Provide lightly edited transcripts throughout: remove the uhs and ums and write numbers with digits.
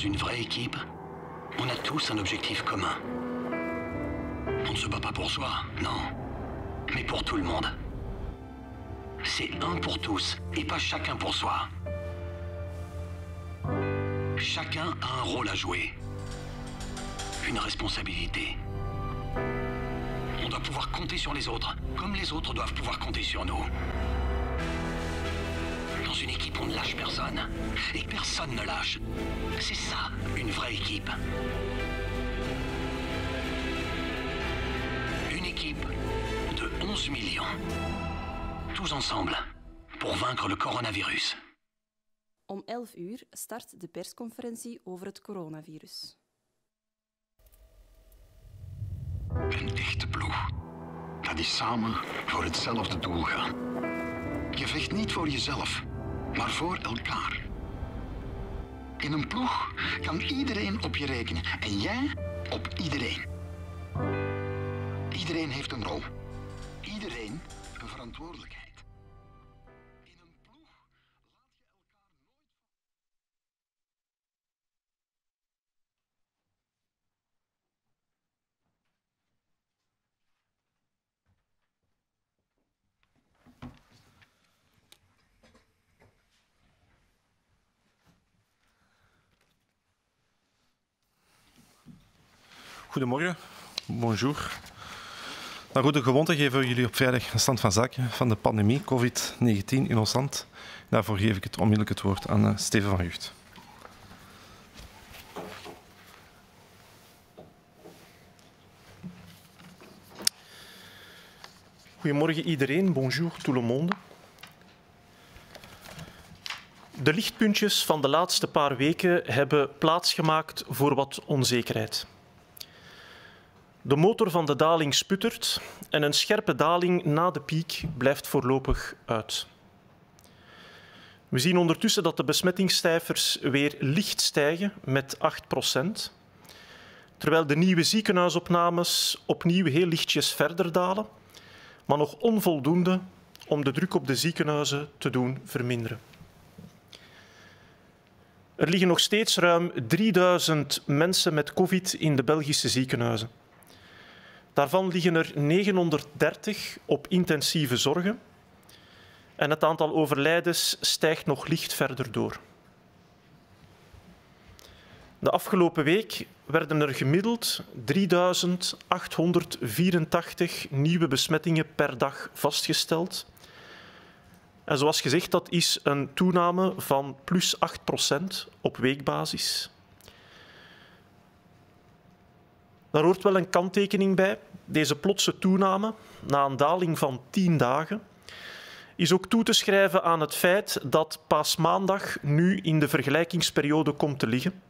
Dans une vraie équipe, on a tous un objectif commun. On ne se bat pas pour soi, non, mais pour tout le monde. C'est un pour tous et pas chacun pour soi. Chacun a un rôle à jouer, une responsabilité. On doit pouvoir compter sur les autres, comme les autres doivent pouvoir compter sur nous. Dans une équipe, on ne lâche personne, et personne ne lâche. C'est ça, une vraie équipe. Une équipe de 11 millions. Tous ensemble, pour vaincre le coronavirus. Om 11 uur start de persconferentie over het coronavirus. Een echte ploeg. Dat is samen voor hetzelfde doel gaan. Je vecht niet voor jezelf, maar voor elkaar. In een ploeg kan iedereen op je rekenen en jij op iedereen. Iedereen heeft een rol. Iedereen een verantwoordelijkheid. In een ploeg laat je elkaar Goedemorgen, bonjour. Naar goede gewoonte geven we jullie op vrijdag een stand van zaken van de pandemie COVID-19 in ons land. Daarvoor geef ik onmiddellijk het woord aan Steven van Gucht. Goedemorgen iedereen, bonjour tout le monde. De lichtpuntjes van de laatste paar weken hebben plaatsgemaakt voor wat onzekerheid. De motor van de daling sputtert en een scherpe daling na de piek blijft voorlopig uit. We zien ondertussen dat de besmettingscijfers weer licht stijgen met 8%, terwijl de nieuwe ziekenhuisopnames opnieuw heel lichtjes verder dalen, maar nog onvoldoende om de druk op de ziekenhuizen te doen verminderen. Er liggen nog steeds ruim 3000 mensen met COVID in de Belgische ziekenhuizen. Daarvan liggen er 930 op intensieve zorgen en het aantal overlijdens stijgt nog licht verder door. De afgelopen week werden er gemiddeld 3884 nieuwe besmettingen per dag vastgesteld. En zoals gezegd, dat is een toename van plus 8% op weekbasis. Daar hoort wel een kanttekening bij. Deze plotse toename, na een daling van 10 dagen, is ook toe te schrijven aan het feit dat paasmaandag nu in de vergelijkingsperiode komt te liggen.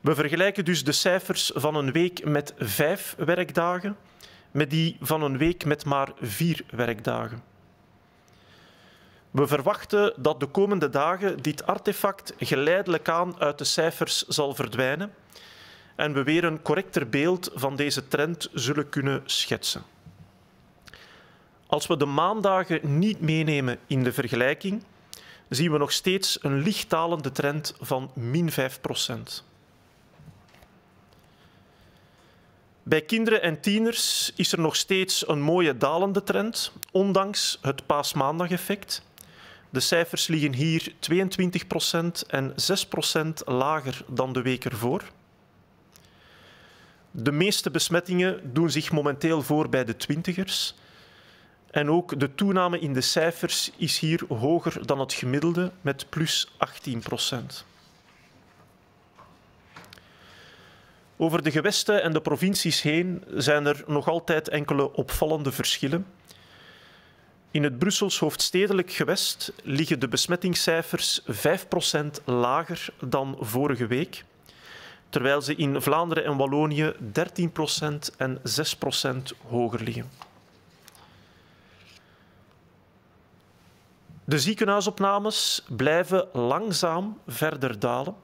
We vergelijken dus de cijfers van een week met 5 werkdagen met die van een week met maar 4 werkdagen. We verwachten dat de komende dagen dit artefact geleidelijk aan uit de cijfers zal verdwijnen en we weer een correcter beeld van deze trend zullen kunnen schetsen. Als we de maandagen niet meenemen in de vergelijking, zien we nog steeds een licht dalende trend van min 5%. Bij kinderen en tieners is er nog steeds een mooie dalende trend, ondanks het paasmaandageffect. De cijfers liggen hier 22% en 6% lager dan de week ervoor. De meeste besmettingen doen zich momenteel voor bij de twintigers. En ook de toename in de cijfers is hier hoger dan het gemiddelde met plus 18%. Over de gewesten en de provincies heen zijn er nog altijd enkele opvallende verschillen. In het Brussels hoofdstedelijk gewest liggen de besmettingscijfers 5% lager dan vorige week, terwijl ze in Vlaanderen en Wallonië 13% en 6% hoger liggen. De ziekenhuisopnames blijven langzaam verder dalen.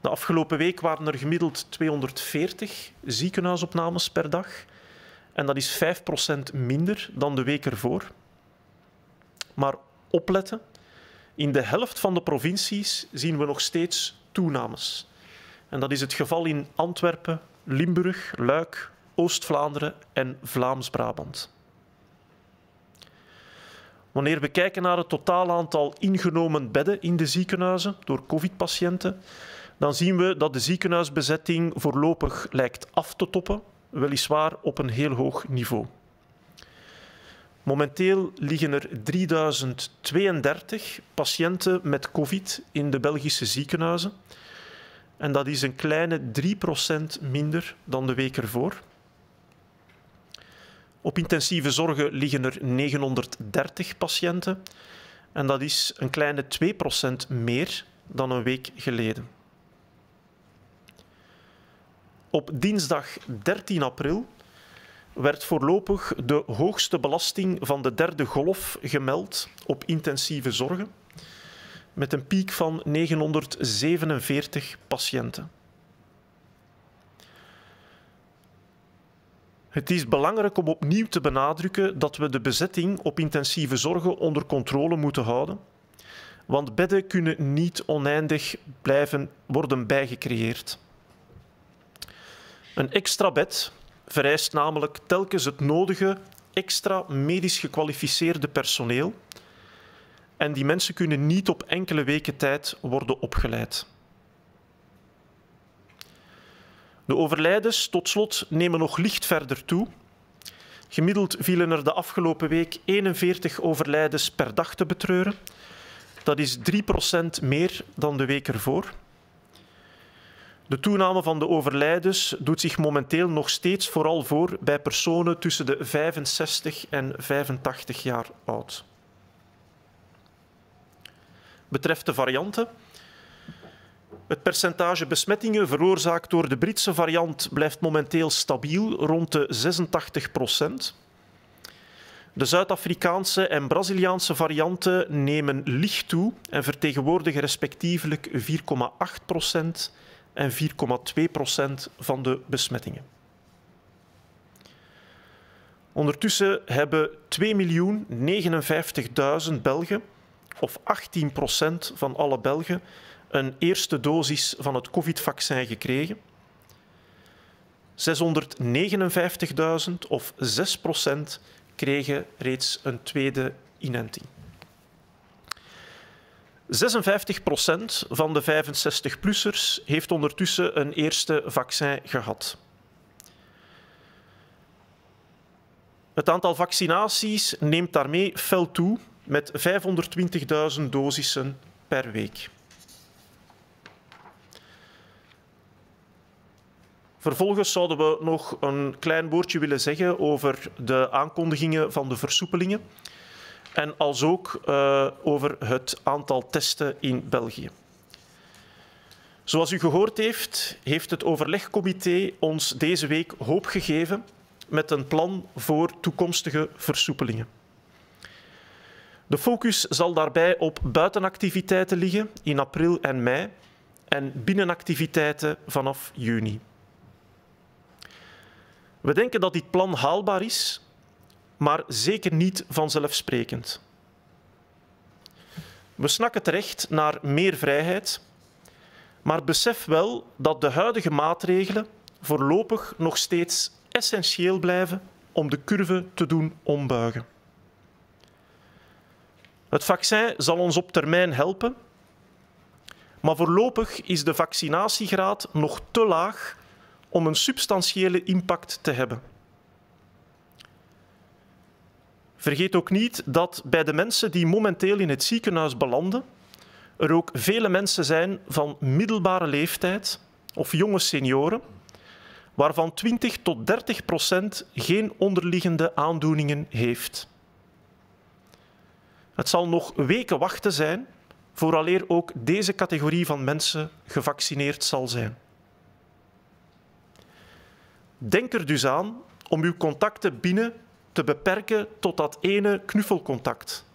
De afgelopen week waren er gemiddeld 240 ziekenhuisopnames per dag. En dat is 5% minder dan de week ervoor. Maar opletten, in de helft van de provincies zien we nog steeds toenames. En dat is het geval in Antwerpen, Limburg, Luik, Oost-Vlaanderen en Vlaams-Brabant. Wanneer we kijken naar het totaal aantal ingenomen bedden in de ziekenhuizen door COVID-patiënten, dan zien we dat de ziekenhuisbezetting voorlopig lijkt af te toppen, weliswaar op een heel hoog niveau. Momenteel liggen er 3032 patiënten met COVID in de Belgische ziekenhuizen. En dat is een kleine 3% minder dan de week ervoor. Op intensieve zorgen liggen er 930 patiënten. En dat is een kleine 2% meer dan een week geleden. Op dinsdag 13 april werd voorlopig de hoogste belasting van de derde golf gemeld op intensieve zorgen, met een piek van 947 patiënten. Het is belangrijk om opnieuw te benadrukken dat we de bezetting op intensieve zorgen onder controle moeten houden, want bedden kunnen niet oneindig blijven worden bijgecreëerd. Een extra bed vereist namelijk telkens het nodige extra medisch gekwalificeerde personeel en die mensen kunnen niet op enkele weken tijd worden opgeleid. De overlijdens, tot slot, nemen nog licht verder toe. Gemiddeld vielen er de afgelopen week 41 overlijdens per dag te betreuren. Dat is 3% meer dan de week ervoor. De toename van de overlijdens doet zich momenteel nog steeds vooral voor bij personen tussen de 65 en 85 jaar oud. Betreft de varianten. Het percentage besmettingen veroorzaakt door de Britse variant blijft momenteel stabiel rond de 86%. De Zuid-Afrikaanse en Braziliaanse varianten nemen licht toe en vertegenwoordigen respectievelijk 4,8% en 4,2% van de besmettingen. Ondertussen hebben 2.059.000 Belgen, of 18% van alle Belgen, een eerste dosis van het COVID-vaccin gekregen. 659.000, of 6%, kregen reeds een tweede inenting. 56% van de 65-plussers heeft ondertussen een eerste vaccin gehad. Het aantal vaccinaties neemt daarmee fel toe met 520.000 dosissen per week. Vervolgens zouden we nog een klein woordje willen zeggen over de aankondigingen van de versoepelingen en als ook over het aantal testen in België. Zoals u gehoord heeft, heeft het overlegcomité ons deze week hoop gegeven met een plan voor toekomstige versoepelingen. De focus zal daarbij op buitenactiviteiten liggen in april en mei en binnenactiviteiten vanaf juni. We denken dat dit plan haalbaar is, maar zeker niet vanzelfsprekend. We snakken terecht naar meer vrijheid, maar besef wel dat de huidige maatregelen voorlopig nog steeds essentieel blijven om de curve te doen ombuigen. Het vaccin zal ons op termijn helpen, maar voorlopig is de vaccinatiegraad nog te laag om een substantiële impact te hebben. Vergeet ook niet dat bij de mensen die momenteel in het ziekenhuis belanden, er ook vele mensen zijn van middelbare leeftijd of jonge senioren, waarvan 20 tot 30% geen onderliggende aandoeningen heeft. Het zal nog weken wachten zijn vooraleer ook deze categorie van mensen gevaccineerd zal zijn. Denk er dus aan om uw contacten binnen te beperken tot dat ene knuffelcontact.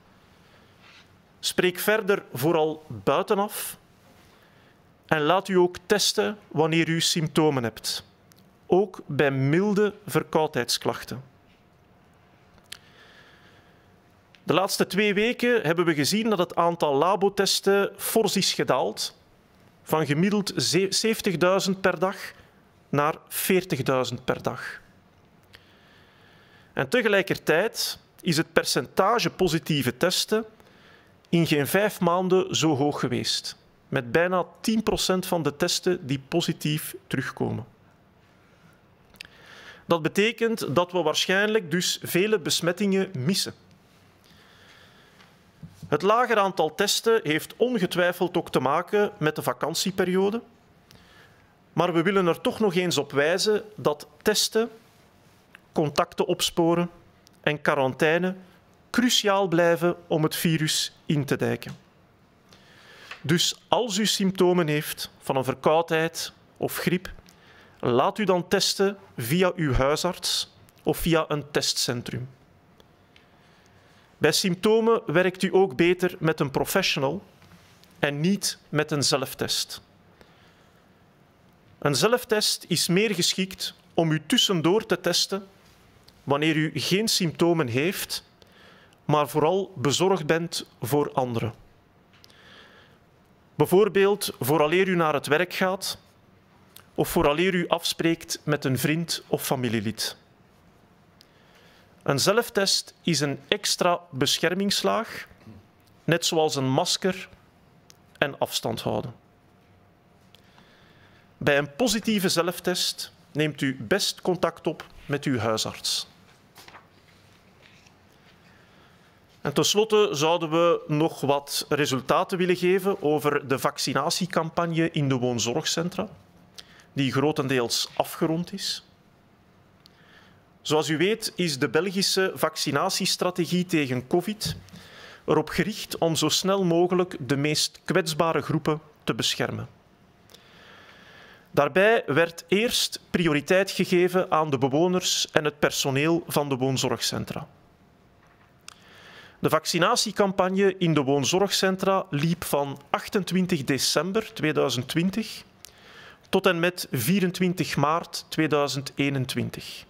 Spreek verder vooral buitenaf en laat u ook testen wanneer u symptomen hebt, ook bij milde verkoudheidsklachten. De laatste 2 weken hebben we gezien dat het aantal labotesten fors is gedaald, van gemiddeld 70.000 per dag naar 40.000 per dag. En tegelijkertijd is het percentage positieve testen in geen 5 maanden zo hoog geweest, met bijna 10% van de testen die positief terugkomen. Dat betekent dat we waarschijnlijk dus vele besmettingen missen. Het lager aantal testen heeft ongetwijfeld ook te maken met de vakantieperiode, maar we willen er toch nog eens op wijzen dat testen, contacten opsporen en quarantaine cruciaal blijven om het virus in te dijken. Dus als u symptomen heeft van een verkoudheid of griep, laat u dan testen via uw huisarts of via een testcentrum. Bij symptomen werkt u ook beter met een professional en niet met een zelftest. Een zelftest is meer geschikt om u tussendoor te testen wanneer u geen symptomen heeft, maar vooral bezorgd bent voor anderen. Bijvoorbeeld vooraleer u naar het werk gaat of vooraleer u afspreekt met een vriend of familielid. Een zelftest is een extra beschermingslaag, net zoals een masker en afstand houden. Bij een positieve zelftest neemt u best contact op met uw huisarts. En tenslotte zouden we nog wat resultaten willen geven over de vaccinatiecampagne in de woonzorgcentra, die grotendeels afgerond is. Zoals u weet is de Belgische vaccinatiestrategie tegen COVID erop gericht om zo snel mogelijk de meest kwetsbare groepen te beschermen. Daarbij werd eerst prioriteit gegeven aan de bewoners en het personeel van de woonzorgcentra. De vaccinatiecampagne in de woonzorgcentra liep van 28 december 2020 tot en met 24 maart 2021.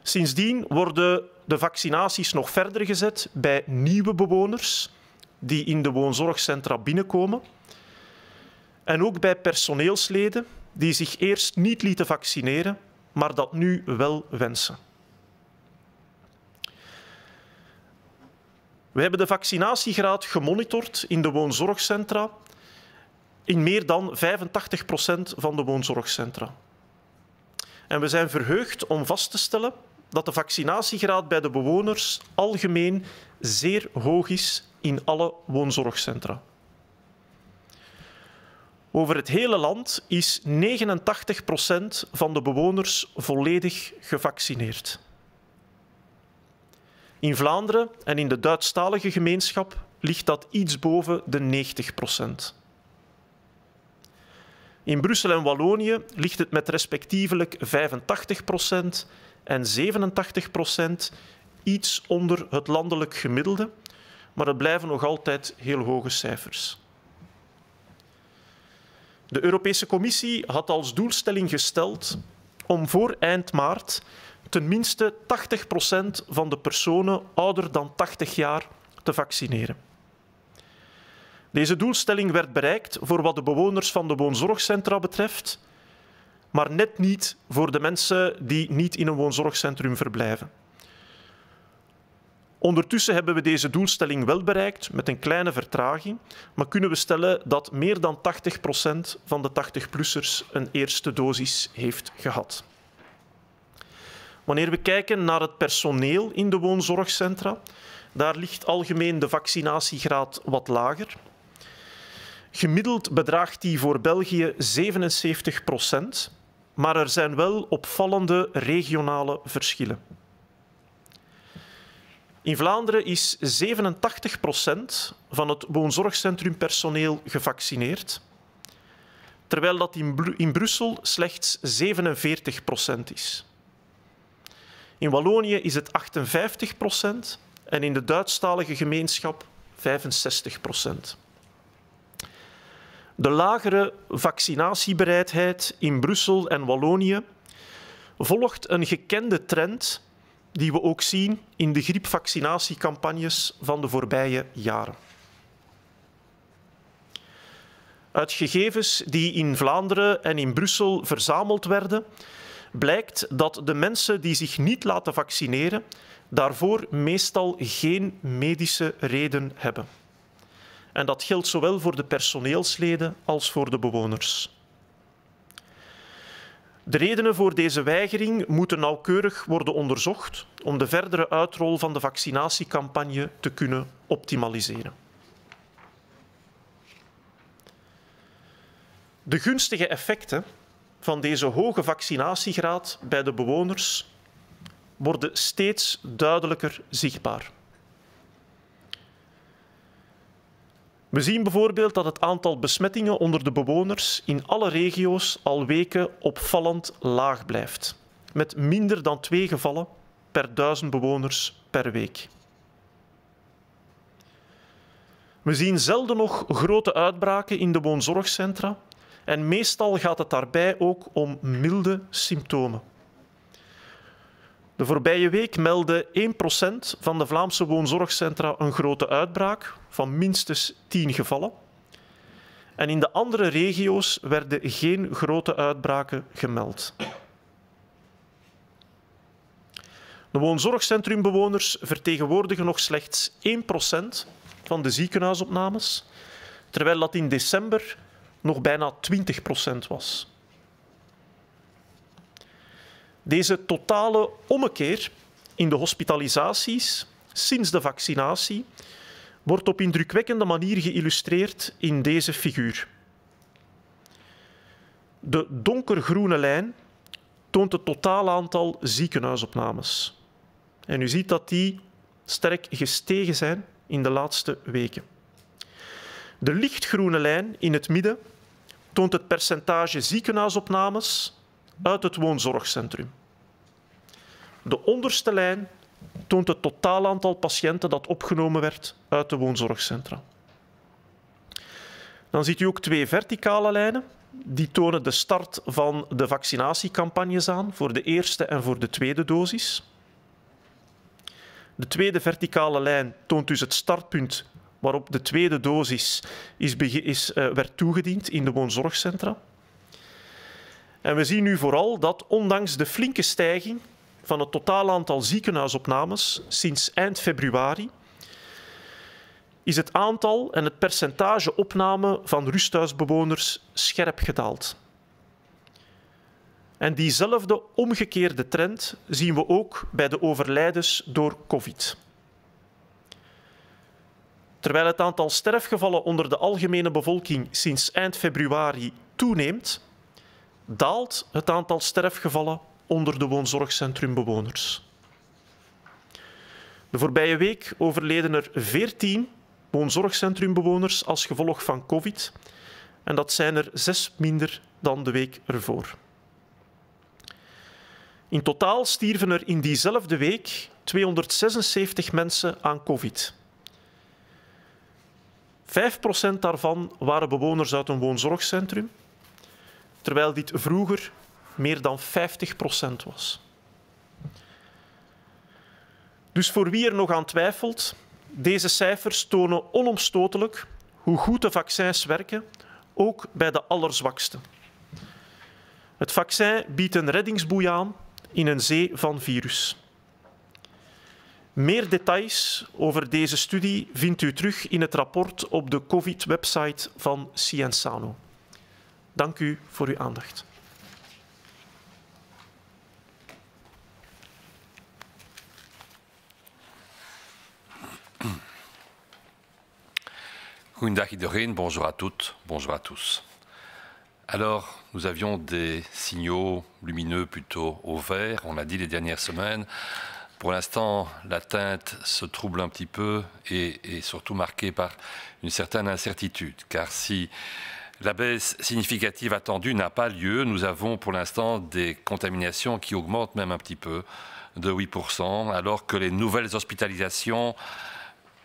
Sindsdien worden de vaccinaties nog verder gezet bij nieuwe bewoners die in de woonzorgcentra binnenkomen en ook bij personeelsleden die zich eerst niet lieten vaccineren, maar dat nu wel wensen. We hebben de vaccinatiegraad gemonitord in de woonzorgcentra in meer dan 85% van de woonzorgcentra. En we zijn verheugd om vast te stellen dat de vaccinatiegraad bij de bewoners algemeen zeer hoog is in alle woonzorgcentra. Over het hele land is 89% van de bewoners volledig gevaccineerd. In Vlaanderen en in de Duitsstalige gemeenschap ligt dat iets boven de 90%. In Brussel en Wallonië ligt het met respectievelijk 85% en 87% iets onder het landelijk gemiddelde, maar het blijven nog altijd heel hoge cijfers. De Europese Commissie had als doelstelling gesteld om voor eind maart tenminste 80% van de personen ouder dan 80 jaar te vaccineren. Deze doelstelling werd bereikt voor wat de bewoners van de woonzorgcentra betreft, maar net niet voor de mensen die niet in een woonzorgcentrum verblijven. Ondertussen hebben we deze doelstelling wel bereikt, met een kleine vertraging, maar kunnen we stellen dat meer dan 80% van de 80-plussers een eerste dosis heeft gehad. Wanneer we kijken naar het personeel in de woonzorgcentra, daar ligt algemeen de vaccinatiegraad wat lager. Gemiddeld bedraagt die voor België 77%, maar er zijn wel opvallende regionale verschillen. In Vlaanderen is 87% van het woonzorgcentrumpersoneel gevaccineerd, terwijl dat in Brussel slechts 47% is. In Wallonië is het 58% en in de Duitsstalige gemeenschap 65%. De lagere vaccinatiebereidheid in Brussel en Wallonië volgt een gekende trend die we ook zien in de griepvaccinatiecampagnes van de voorbije jaren. Uit gegevens die in Vlaanderen en in Brussel verzameld werden, blijkt dat de mensen die zich niet laten vaccineren daarvoor meestal geen medische reden hebben. En dat geldt zowel voor de personeelsleden als voor de bewoners. De redenen voor deze weigering moeten nauwkeurig worden onderzocht om de verdere uitrol van de vaccinatiecampagne te kunnen optimaliseren. De gunstige effecten van deze hoge vaccinatiegraad bij de bewoners worden steeds duidelijker zichtbaar. We zien bijvoorbeeld dat het aantal besmettingen onder de bewoners in alle regio's al weken opvallend laag blijft, met minder dan 2 gevallen per 1000 bewoners per week. We zien zelden nog grote uitbraken in de woonzorgcentra en meestal gaat het daarbij ook om milde symptomen. De voorbije week meldde 1% van de Vlaamse woonzorgcentra een grote uitbraak van minstens 10 gevallen. En in de andere regio's werden geen grote uitbraken gemeld. De woonzorgcentrumbewoners vertegenwoordigen nog slechts 1% van de ziekenhuisopnames, terwijl dat in december nog bijna 20% was. Deze totale ommekeer in de hospitalisaties sinds de vaccinatie wordt op indrukwekkende manier geïllustreerd in deze figuur. De donkergroene lijn toont het totaal aantal ziekenhuisopnames. En u ziet dat die sterk gestegen zijn in de laatste weken. De lichtgroene lijn in het midden toont het percentage ziekenhuisopnames uit het woonzorgcentrum. De onderste lijn toont het totaal aantal patiënten dat opgenomen werd uit de woonzorgcentra. Dan ziet u ook 2 verticale lijnen. Die tonen de start van de vaccinatiecampagnes aan voor de eerste en voor de tweede dosis. De tweede verticale lijn toont dus het startpunt waarop de tweede dosis werd toegediend in de woonzorgcentra. En we zien nu vooral dat ondanks de flinke stijging van het totaal aantal ziekenhuisopnames sinds eind februari is het aantal en het percentage opname van rusthuisbewoners scherp gedaald. En diezelfde omgekeerde trend zien we ook bij de overlijdens door COVID. Terwijl het aantal sterfgevallen onder de algemene bevolking sinds eind februari toeneemt, daalt het aantal sterfgevallen onder de woonzorgcentrumbewoners. De voorbije week overleden er 14 woonzorgcentrumbewoners als gevolg van COVID en dat zijn er 6 minder dan de week ervoor. In totaal stierven er in diezelfde week 276 mensen aan COVID. 5% daarvan waren bewoners uit een woonzorgcentrum, terwijl dit vroeger meer dan 50% was. Dus voor wie er nog aan twijfelt, deze cijfers tonen onomstotelijk hoe goed de vaccins werken, ook bij de allerzwaksten. Het vaccin biedt een reddingsboei aan in een zee van virus. Meer details over deze studie vindt u terug in het rapport op de COVID-website van Sciensano. Dank u voor uw aandacht. Goedendag iedereen, bonjour à toutes, bonjour à tous. Alors, nous avions des signaux lumineux plutôt au vert, on l'a dit les dernières semaines. Pour l'instant, la teinte se trouble un petit peu et est surtout marquée par une certaine incertitude, car si la baisse significative attendue n'a pas lieu, nous avons pour l'instant des contaminations qui augmentent même un petit peu, de 8%, alors que les nouvelles hospitalisations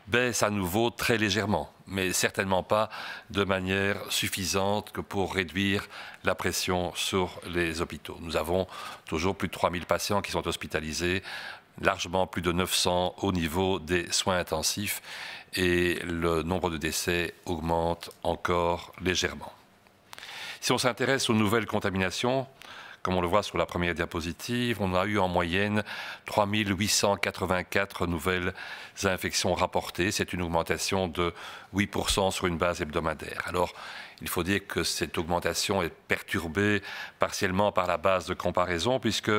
baissent à nouveau très légèrement, mais certainement pas de manière suffisante que pour réduire la pression sur les hôpitaux. Nous avons toujours plus de 3000 patients qui sont hospitalisés, largement plus de 900 au niveau des soins intensifs et le nombre de décès augmente encore légèrement. Si on s'intéresse aux nouvelles contaminations, comme on le voit sur la première diapositive, on a eu en moyenne 3 884 nouvelles infections rapportées. C'est une augmentation de 8% sur une base hebdomadaire. Alors, il faut dire que cette augmentation est perturbée partiellement par la base de comparaison, puisque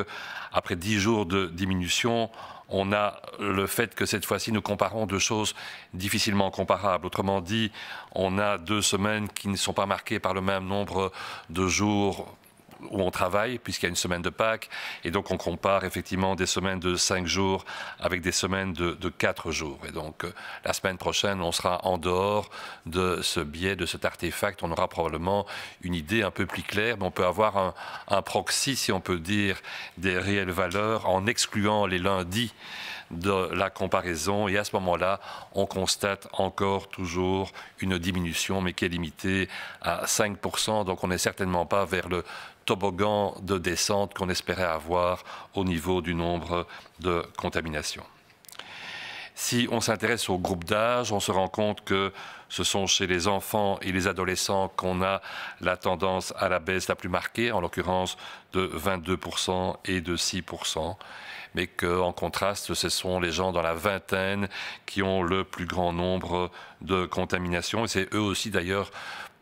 après 10 jours de diminution, on a le fait que cette fois-ci, nous comparons deux choses difficilement comparables. Autrement dit, on a 2 semaines qui ne sont pas marquées par le même nombre de jours où on travaille, puisqu'il y a une semaine de Pâques, et donc on compare effectivement des semaines de 5 jours avec des semaines de 4 jours. Et donc la semaine prochaine, on sera en dehors de ce biais, de cet artefact, on aura probablement une idée un peu plus claire, mais on peut avoir un proxy, si on peut dire, des réelles valeurs en excluant les lundis de la comparaison, et à ce moment-là, on constate encore toujours une diminution, mais qui est limitée à 5%, donc on n'est certainement pas vers le toboggan de descente qu'on espérait avoir au niveau du nombre de contaminations. Si on s'intéresse au groupe d'âge, on se rend compte que ce sont chez les enfants et les adolescents qu'on a la tendance à la baisse la plus marquée, en l'occurrence de 22% et de 6%, mais qu'en contraste, ce sont les gens dans la vingtaine qui ont le plus grand nombre de contaminations, et c'est eux aussi d'ailleurs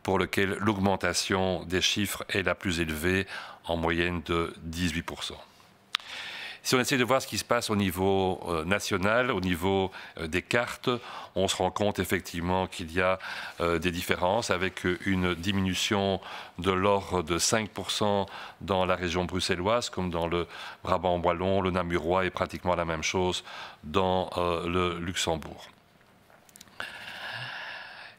pour lequel l'augmentation des chiffres est la plus élevée, en moyenne de 18%. Si on essaie de voir ce qui se passe au niveau national, au niveau des cartes, on se rend compte effectivement qu'il y a des différences, avec une diminution de l'ordre de 5% dans la région bruxelloise, comme dans le Brabant wallon, le Namurois, et pratiquement la même chose dans le Luxembourg.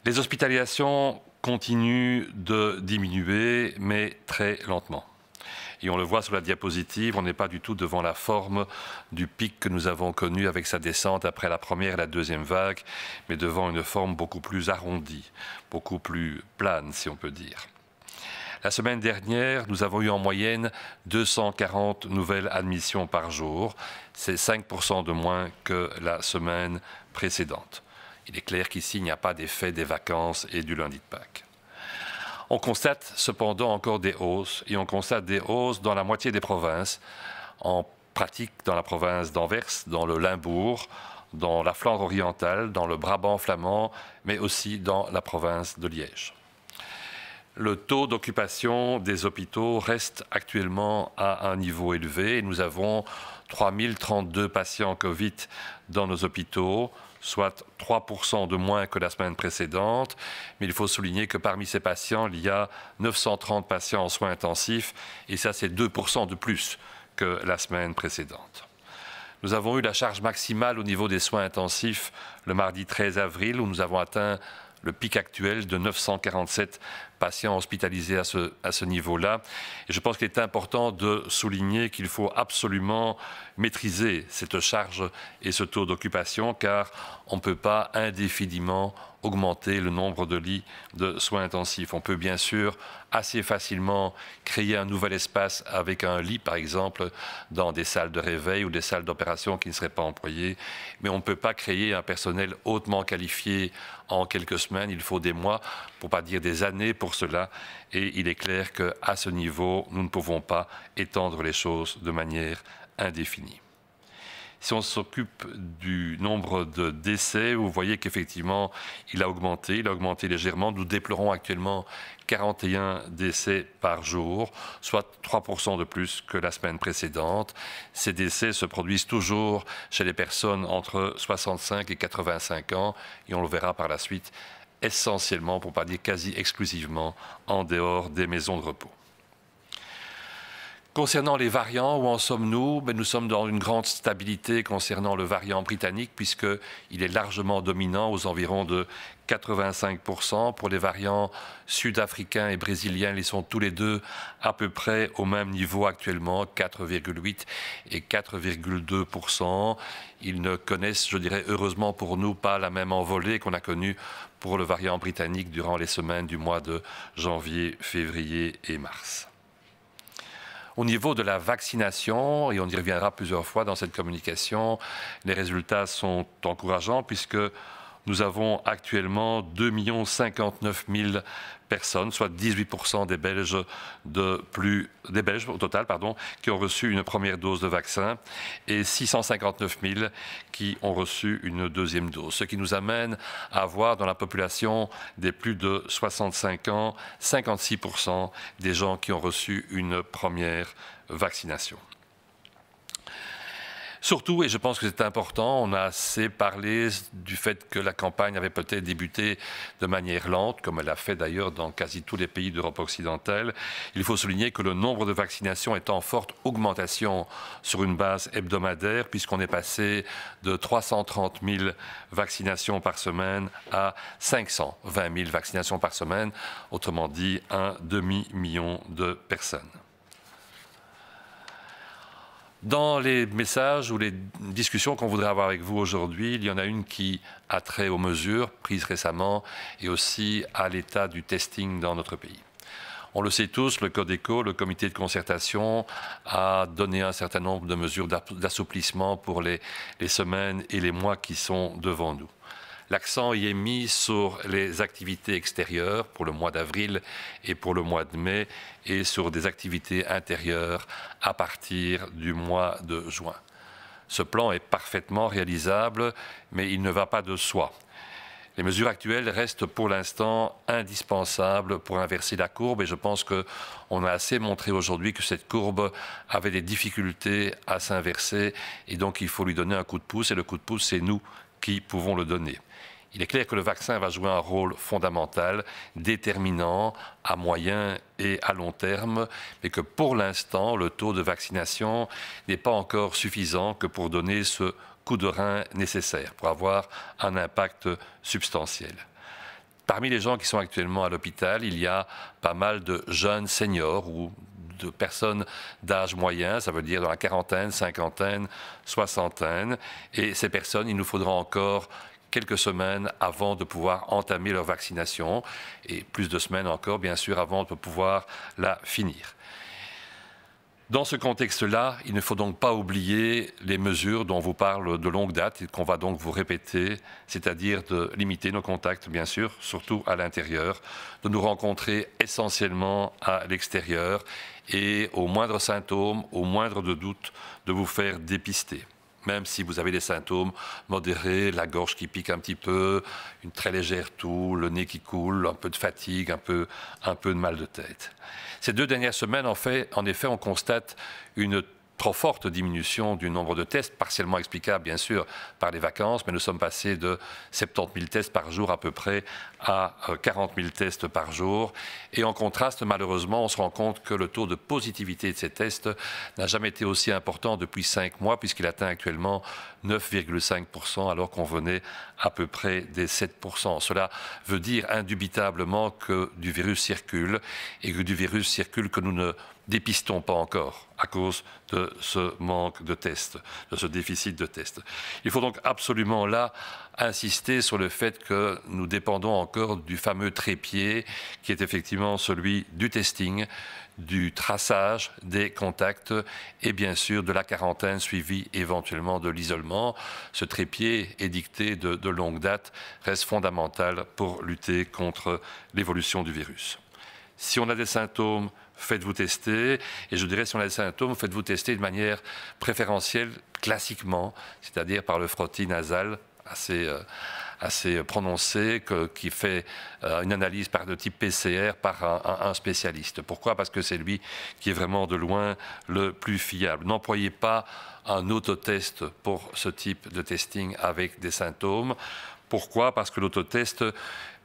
Les hospitalisations continue de diminuer, mais très lentement. Et on le voit sur la diapositive, on n'est pas du tout devant la forme du pic que nous avons connu avec sa descente après la première et la deuxième vague, mais devant une forme beaucoup plus arrondie, beaucoup plus plane, si on peut dire. La semaine dernière, nous avons eu en moyenne 240 nouvelles admissions par jour. C'est 5% de moins que la semaine précédente. Il est clair qu'ici, il n'y a pas d'effet des vacances et du lundi de Pâques. On constate cependant encore des hausses, et on constate des hausses dans la moitié des provinces, en pratique dans la province d'Anvers, dans le Limbourg, dans la Flandre orientale, dans le Brabant flamand, mais aussi dans la province de Liège. Le taux d'occupation des hôpitaux reste actuellement à un niveau élevé, et nous avons 3032 patients Covid dans nos hôpitaux, soit 3% de moins que la semaine précédente. Mais il faut souligner que parmi ces patients, il y a 930 patients en soins intensifs, et ça c'est 2% de plus que la semaine précédente. Nous avons eu la charge maximale au niveau des soins intensifs le mardi 13 avril, où nous avons atteint le pic actuel de 947 patients hospitalisés à ce niveau-là. Et je pense qu'il est important de souligner qu'il faut absolument maîtriser cette charge et ce taux d'occupation, car on ne peut pas indéfiniment augmenter le nombre de lits de soins intensifs. On peut bien sûr assez facilement créer un nouvel espace avec un lit, par exemple, dans des salles de réveil ou des salles d'opération qui ne seraient pas employées, mais on ne peut pas créer un personnel hautement qualifié en quelques semaines. Il faut des mois, pour ne pas dire des années, pour cela, et il est clair qu'à ce niveau, nous ne pouvons pas étendre les choses de manière indéfinie. Si on s'occupe du nombre de décès, vous voyez qu'effectivement, il a augmenté légèrement. Nous déplorons actuellement 41 décès par jour, soit 3% de plus que la semaine précédente. Ces décès se produisent toujours chez les personnes entre 65 et 85 ans, et on le verra par la suite, essentiellement, pour ne pas dire quasi exclusivement, en dehors des maisons de repos. Concernant les variants, où en sommes-nous? Nous sommes dans une grande stabilité concernant le variant britannique, puisqu'il est largement dominant aux environs de 85%. Pour les variants sud-africains et brésiliens, ils sont tous les deux à peu près au même niveau actuellement, 4,8 et 4,2%. Ils ne connaissent, je dirais heureusement pour nous, pas la même envolée qu'on a connue pour le variant britannique durant les semaines du mois de janvier, février et mars. Au niveau de la vaccination, et on y reviendra plusieurs fois dans cette communication, les résultats sont encourageants puisque nous avons actuellement 2 059 000 personnes, soit 18% des Belges, des Belges au total, qui ont reçu une première dose de vaccin et 659 000 qui ont reçu une deuxième dose. Ce qui nous amène à avoir dans la population des plus de 65 ans, 56% des gens qui ont reçu une première vaccination. Surtout, et je pense que c'est important, on a assez parlé du fait que la campagne avait peut-être débuté de manière lente, comme elle a fait d'ailleurs dans quasi tous les pays d'Europe occidentale. Il faut souligner que le nombre de vaccinations est en forte augmentation sur une base hebdomadaire, puisqu'on est passé de 330 000 vaccinations par semaine à 520 000 vaccinations par semaine, autrement dit un demi-million de personnes. Dans les messages ou les discussions qu'on voudrait avoir avec vous aujourd'hui, il y en a une qui a trait aux mesures prises récemment et aussi à l'état du testing dans notre pays. On le sait tous, le Codeco, le comité de concertation, a donné un certain nombre de mesures d'assouplissement pour les semaines et les mois qui sont devant nous. L'accent y est mis sur les activités extérieures pour le mois d'avril et pour le mois de mai et sur des activités intérieures à partir du mois de juin. Ce plan est parfaitement réalisable, mais il ne va pas de soi. Les mesures actuelles restent pour l'instant indispensables pour inverser la courbe et je pense qu'on a assez montré aujourd'hui que cette courbe avait des difficultés à s'inverser et donc il faut lui donner un coup de pouce et le coup de pouce, c'est nous qui pouvons le donner. Il est clair que le vaccin va jouer un rôle fondamental, déterminant à moyen et à long terme, mais que pour l'instant, le taux de vaccination n'est pas encore suffisant que pour donner ce coup de rein nécessaire, pour avoir un impact substantiel. Parmi les gens qui sont actuellement à l'hôpital, il y a pas mal de jeunes seniors ou de personnes d'âge moyen, ça veut dire dans la quarantaine, cinquantaine, soixantaine. Et ces personnes, il nous faudra encore quelques semaines avant de pouvoir entamer leur vaccination et plus de semaines encore, bien sûr, avant de pouvoir la finir. Dans ce contexte-là, il ne faut donc pas oublier les mesures dont on vous parle de longue date et qu'on va donc vous répéter, c'est-à-dire de limiter nos contacts, bien sûr, surtout à l'intérieur, de nous rencontrer essentiellement à l'extérieur et au moindre symptôme, au moindre de doute, de vous faire dépister. Même si vous avez des symptômes modérés, la gorge qui pique un petit peu, une très légère toux, le nez qui coule, un peu de fatigue, un peu de mal de tête. Ces 2 dernières semaines, en effet, on constate une trop forte diminution du nombre de tests, partiellement explicable bien sûr par les vacances, mais nous sommes passés de 70 000 tests par jour à peu près à 40 000 tests par jour. Et en contraste, malheureusement, on se rend compte que le taux de positivité de ces tests n'a jamais été aussi important depuis 5 mois, puisqu'il atteint actuellement 9,5%, alors qu'on venait à peu près des 7%. Cela veut dire indubitablement que du virus circule, et que du virus circule que nous ne dépistons pas encore à cause de ce manque de tests, de ce déficit de tests. Il faut donc absolument là insister sur le fait que nous dépendons encore du fameux trépied qui est effectivement celui du testing, du traçage des contacts et bien sûr de la quarantaine suivie éventuellement de l'isolement. Ce trépied édicté de longue date reste fondamental pour lutter contre l'évolution du virus. Si on a des symptômes, faites-vous tester. Et je dirais, si on a des symptômes, faites-vous tester de manière préférentielle, classiquement, c'est-à-dire par le frottis nasal assez prononcé, qui fait une analyse de type PCR par un spécialiste. Pourquoi? Parce que c'est lui qui est vraiment de loin le plus fiable. N'employez pas un autotest pour ce type de testing avec des symptômes. Pourquoi? Parce que l'autotest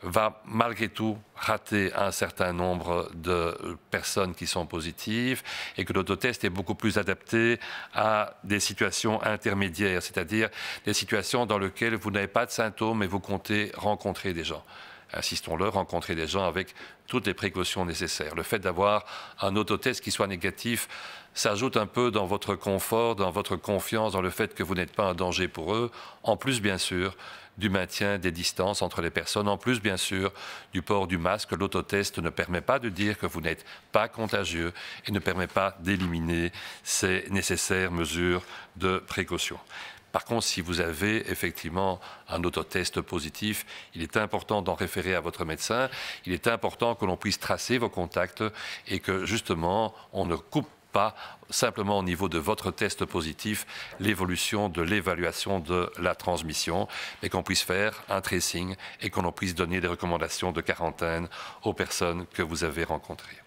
va malgré tout rater un certain nombre de personnes qui sont positives et que l'autotest est beaucoup plus adapté à des situations intermédiaires, c'est-à-dire des situations dans lesquelles vous n'avez pas de symptômes et vous comptez rencontrer des gens. Insistons-le, rencontrer des gens avec toutes les précautions nécessaires. Le fait d'avoir un autotest qui soit négatif s'ajoute un peu dans votre confort, dans votre confiance, dans le fait que vous n'êtes pas un danger pour eux, en plus bien sûr du maintien des distances entre les personnes, en plus bien sûr du port du masque. L'autotest ne permet pas de dire que vous n'êtes pas contagieux et ne permet pas d'éliminer ces nécessaires mesures de précaution. Par contre, si vous avez effectivement un autotest positif, il est important d'en référer à votre médecin. Il est important que l'on puisse tracer vos contacts et que justement on ne coupe pas simplement au niveau de votre test positif l'évolution de l'évaluation de la transmission, mais qu'on puisse faire un tracing et qu'on puisse donner des recommandations de quarantaine aux personnes que vous avez rencontrées.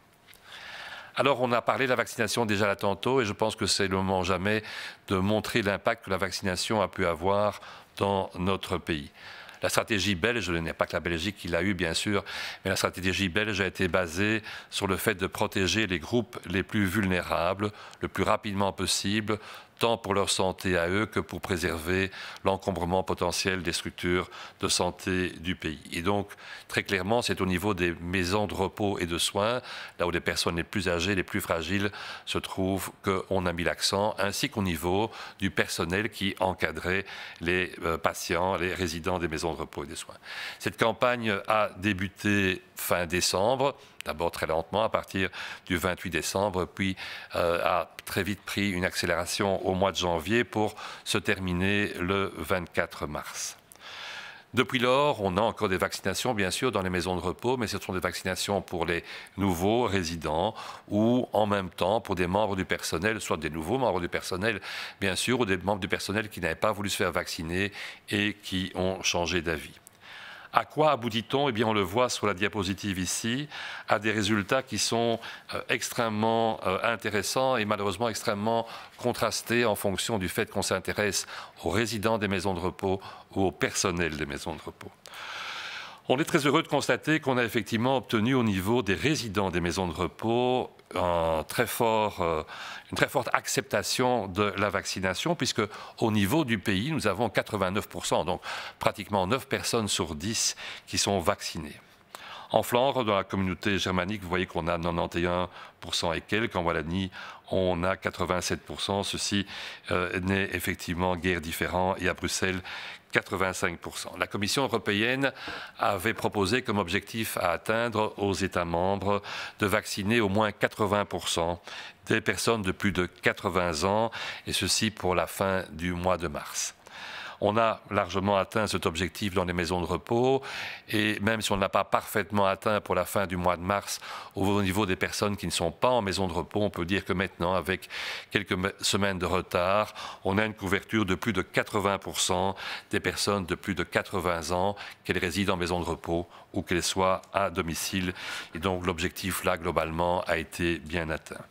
Alors, on a parlé de la vaccination déjà là tantôt et je pense que c'est le moment jamais de montrer l'impact que la vaccination a pu avoir dans notre pays. La stratégie belge, il n'y a pas que la Belgique qui l'a eu bien sûr, mais la stratégie belge a été basée sur le fait de protéger les groupes les plus vulnérables le plus rapidement possible, tant pour leur santé à eux que pour préserver l'encombrement potentiel des structures de santé du pays. Et donc, très clairement, c'est au niveau des maisons de repos et de soins, là où les personnes les plus âgées, les plus fragiles se trouvent, qu'on a mis l'accent, ainsi qu'au niveau du personnel qui encadrait les patients, les résidents des maisons de repos et des soins. Cette campagne a débuté fin décembre, d'abord très lentement à partir du 28 décembre, puis a très vite pris une accélération au mois de janvier pour se terminer le 24 mars. Depuis lors, on a encore des vaccinations, bien sûr, dans les maisons de repos, mais ce sont des vaccinations pour les nouveaux résidents ou en même temps pour des membres du personnel, soit des nouveaux membres du personnel, bien sûr, ou des membres du personnel qui n'avaient pas voulu se faire vacciner et qui ont changé d'avis. À quoi aboutit-on? Eh bien, on le voit sur la diapositive ici, à des résultats qui sont extrêmement intéressants et malheureusement extrêmement contrastés en fonction du fait qu'on s'intéresse aux résidents des maisons de repos ou au personnel des maisons de repos. On est très heureux de constater qu'on a effectivement obtenu au niveau des résidents des maisons de repos une très forte acceptation de la vaccination, puisque au niveau du pays, nous avons 89%, donc pratiquement 9 personnes sur 10 qui sont vaccinées. En Flandre, dans la communauté germanique, vous voyez qu'on a 91% et quelques. En Wallonie, on a 87%. Ceci n'est effectivement guère différent. Et à Bruxelles, 85%. La Commission européenne avait proposé comme objectif à atteindre aux États membres de vacciner au moins 80% des personnes de plus de 80 ans, et ceci pour la fin du mois de mars. On a largement atteint cet objectif dans les maisons de repos et même si on ne l'a pas parfaitement atteint pour la fin du mois de mars, au niveau des personnes qui ne sont pas en maison de repos, on peut dire que maintenant, avec quelques semaines de retard, on a une couverture de plus de 80% des personnes de plus de 80 ans, qu'elles résident en maison de repos ou qu'elles soient à domicile. Et donc l'objectif là, globalement, a été bien atteint.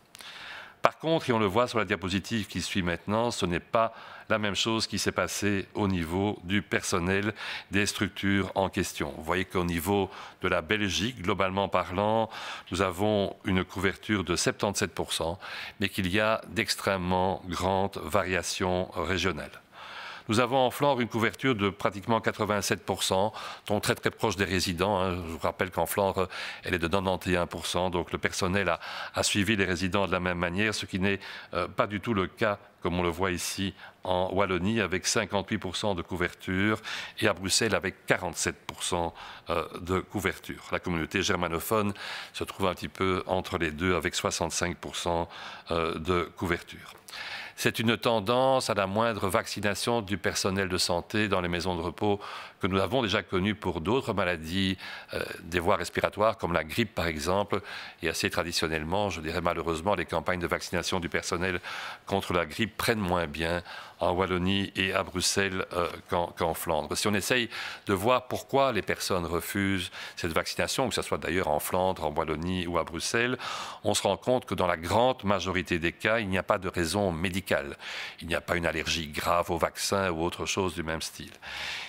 Par contre, et on le voit sur la diapositive qui suit maintenant, ce n'est pas la même chose qui s'est passée au niveau du personnel des structures en question. Vous voyez qu'au niveau de la Belgique, globalement parlant, nous avons une couverture de 77%, mais qu'il y a d'extrêmement grandes variations régionales. Nous avons en Flandre une couverture de pratiquement 87%, donc très très proche des résidents. Je vous rappelle qu'en Flandre, elle est de 91%, donc le personnel a suivi les résidents de la même manière, ce qui n'est pas du tout le cas, comme on le voit ici, en Wallonie, avec 58% de couverture, et à Bruxelles, avec 47% de couverture. La communauté germanophone se trouve un petit peu entre les deux, avec 65% de couverture. C'est une tendance à la moindre vaccination du personnel de santé dans les maisons de repos que nous avons déjà connue pour d'autres maladies des voies respiratoires, comme la grippe par exemple. Et assez traditionnellement, je dirais malheureusement, les campagnes de vaccination du personnel contre la grippe prennent moins bien en Wallonie et à Bruxelles qu'en Flandre. Si on essaye de voir pourquoi les personnes refusent cette vaccination, que ce soit d'ailleurs en Flandre, en Wallonie ou à Bruxelles, on se rend compte que dans la grande majorité des cas, il n'y a pas de raison médicale. Il n'y a pas une allergie grave au vaccin ou autre chose du même style.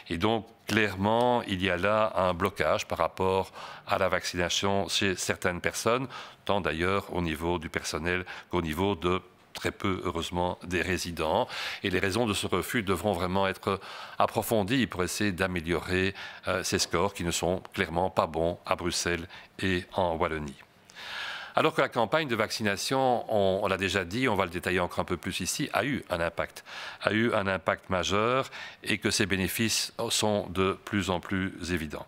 Et donc, clairement, il y a là un blocage par rapport à la vaccination chez certaines personnes, tant d'ailleurs au niveau du personnel qu'au niveau de très peu, heureusement, des résidents. Et les raisons de ce refus devront vraiment être approfondies pour essayer d'améliorer ces scores qui ne sont clairement pas bons à Bruxelles et en Wallonie. Alors que la campagne de vaccination, on l'a déjà dit, on va le détailler encore un peu plus ici, a eu un impact majeur et que ses bénéfices sont de plus en plus évidents.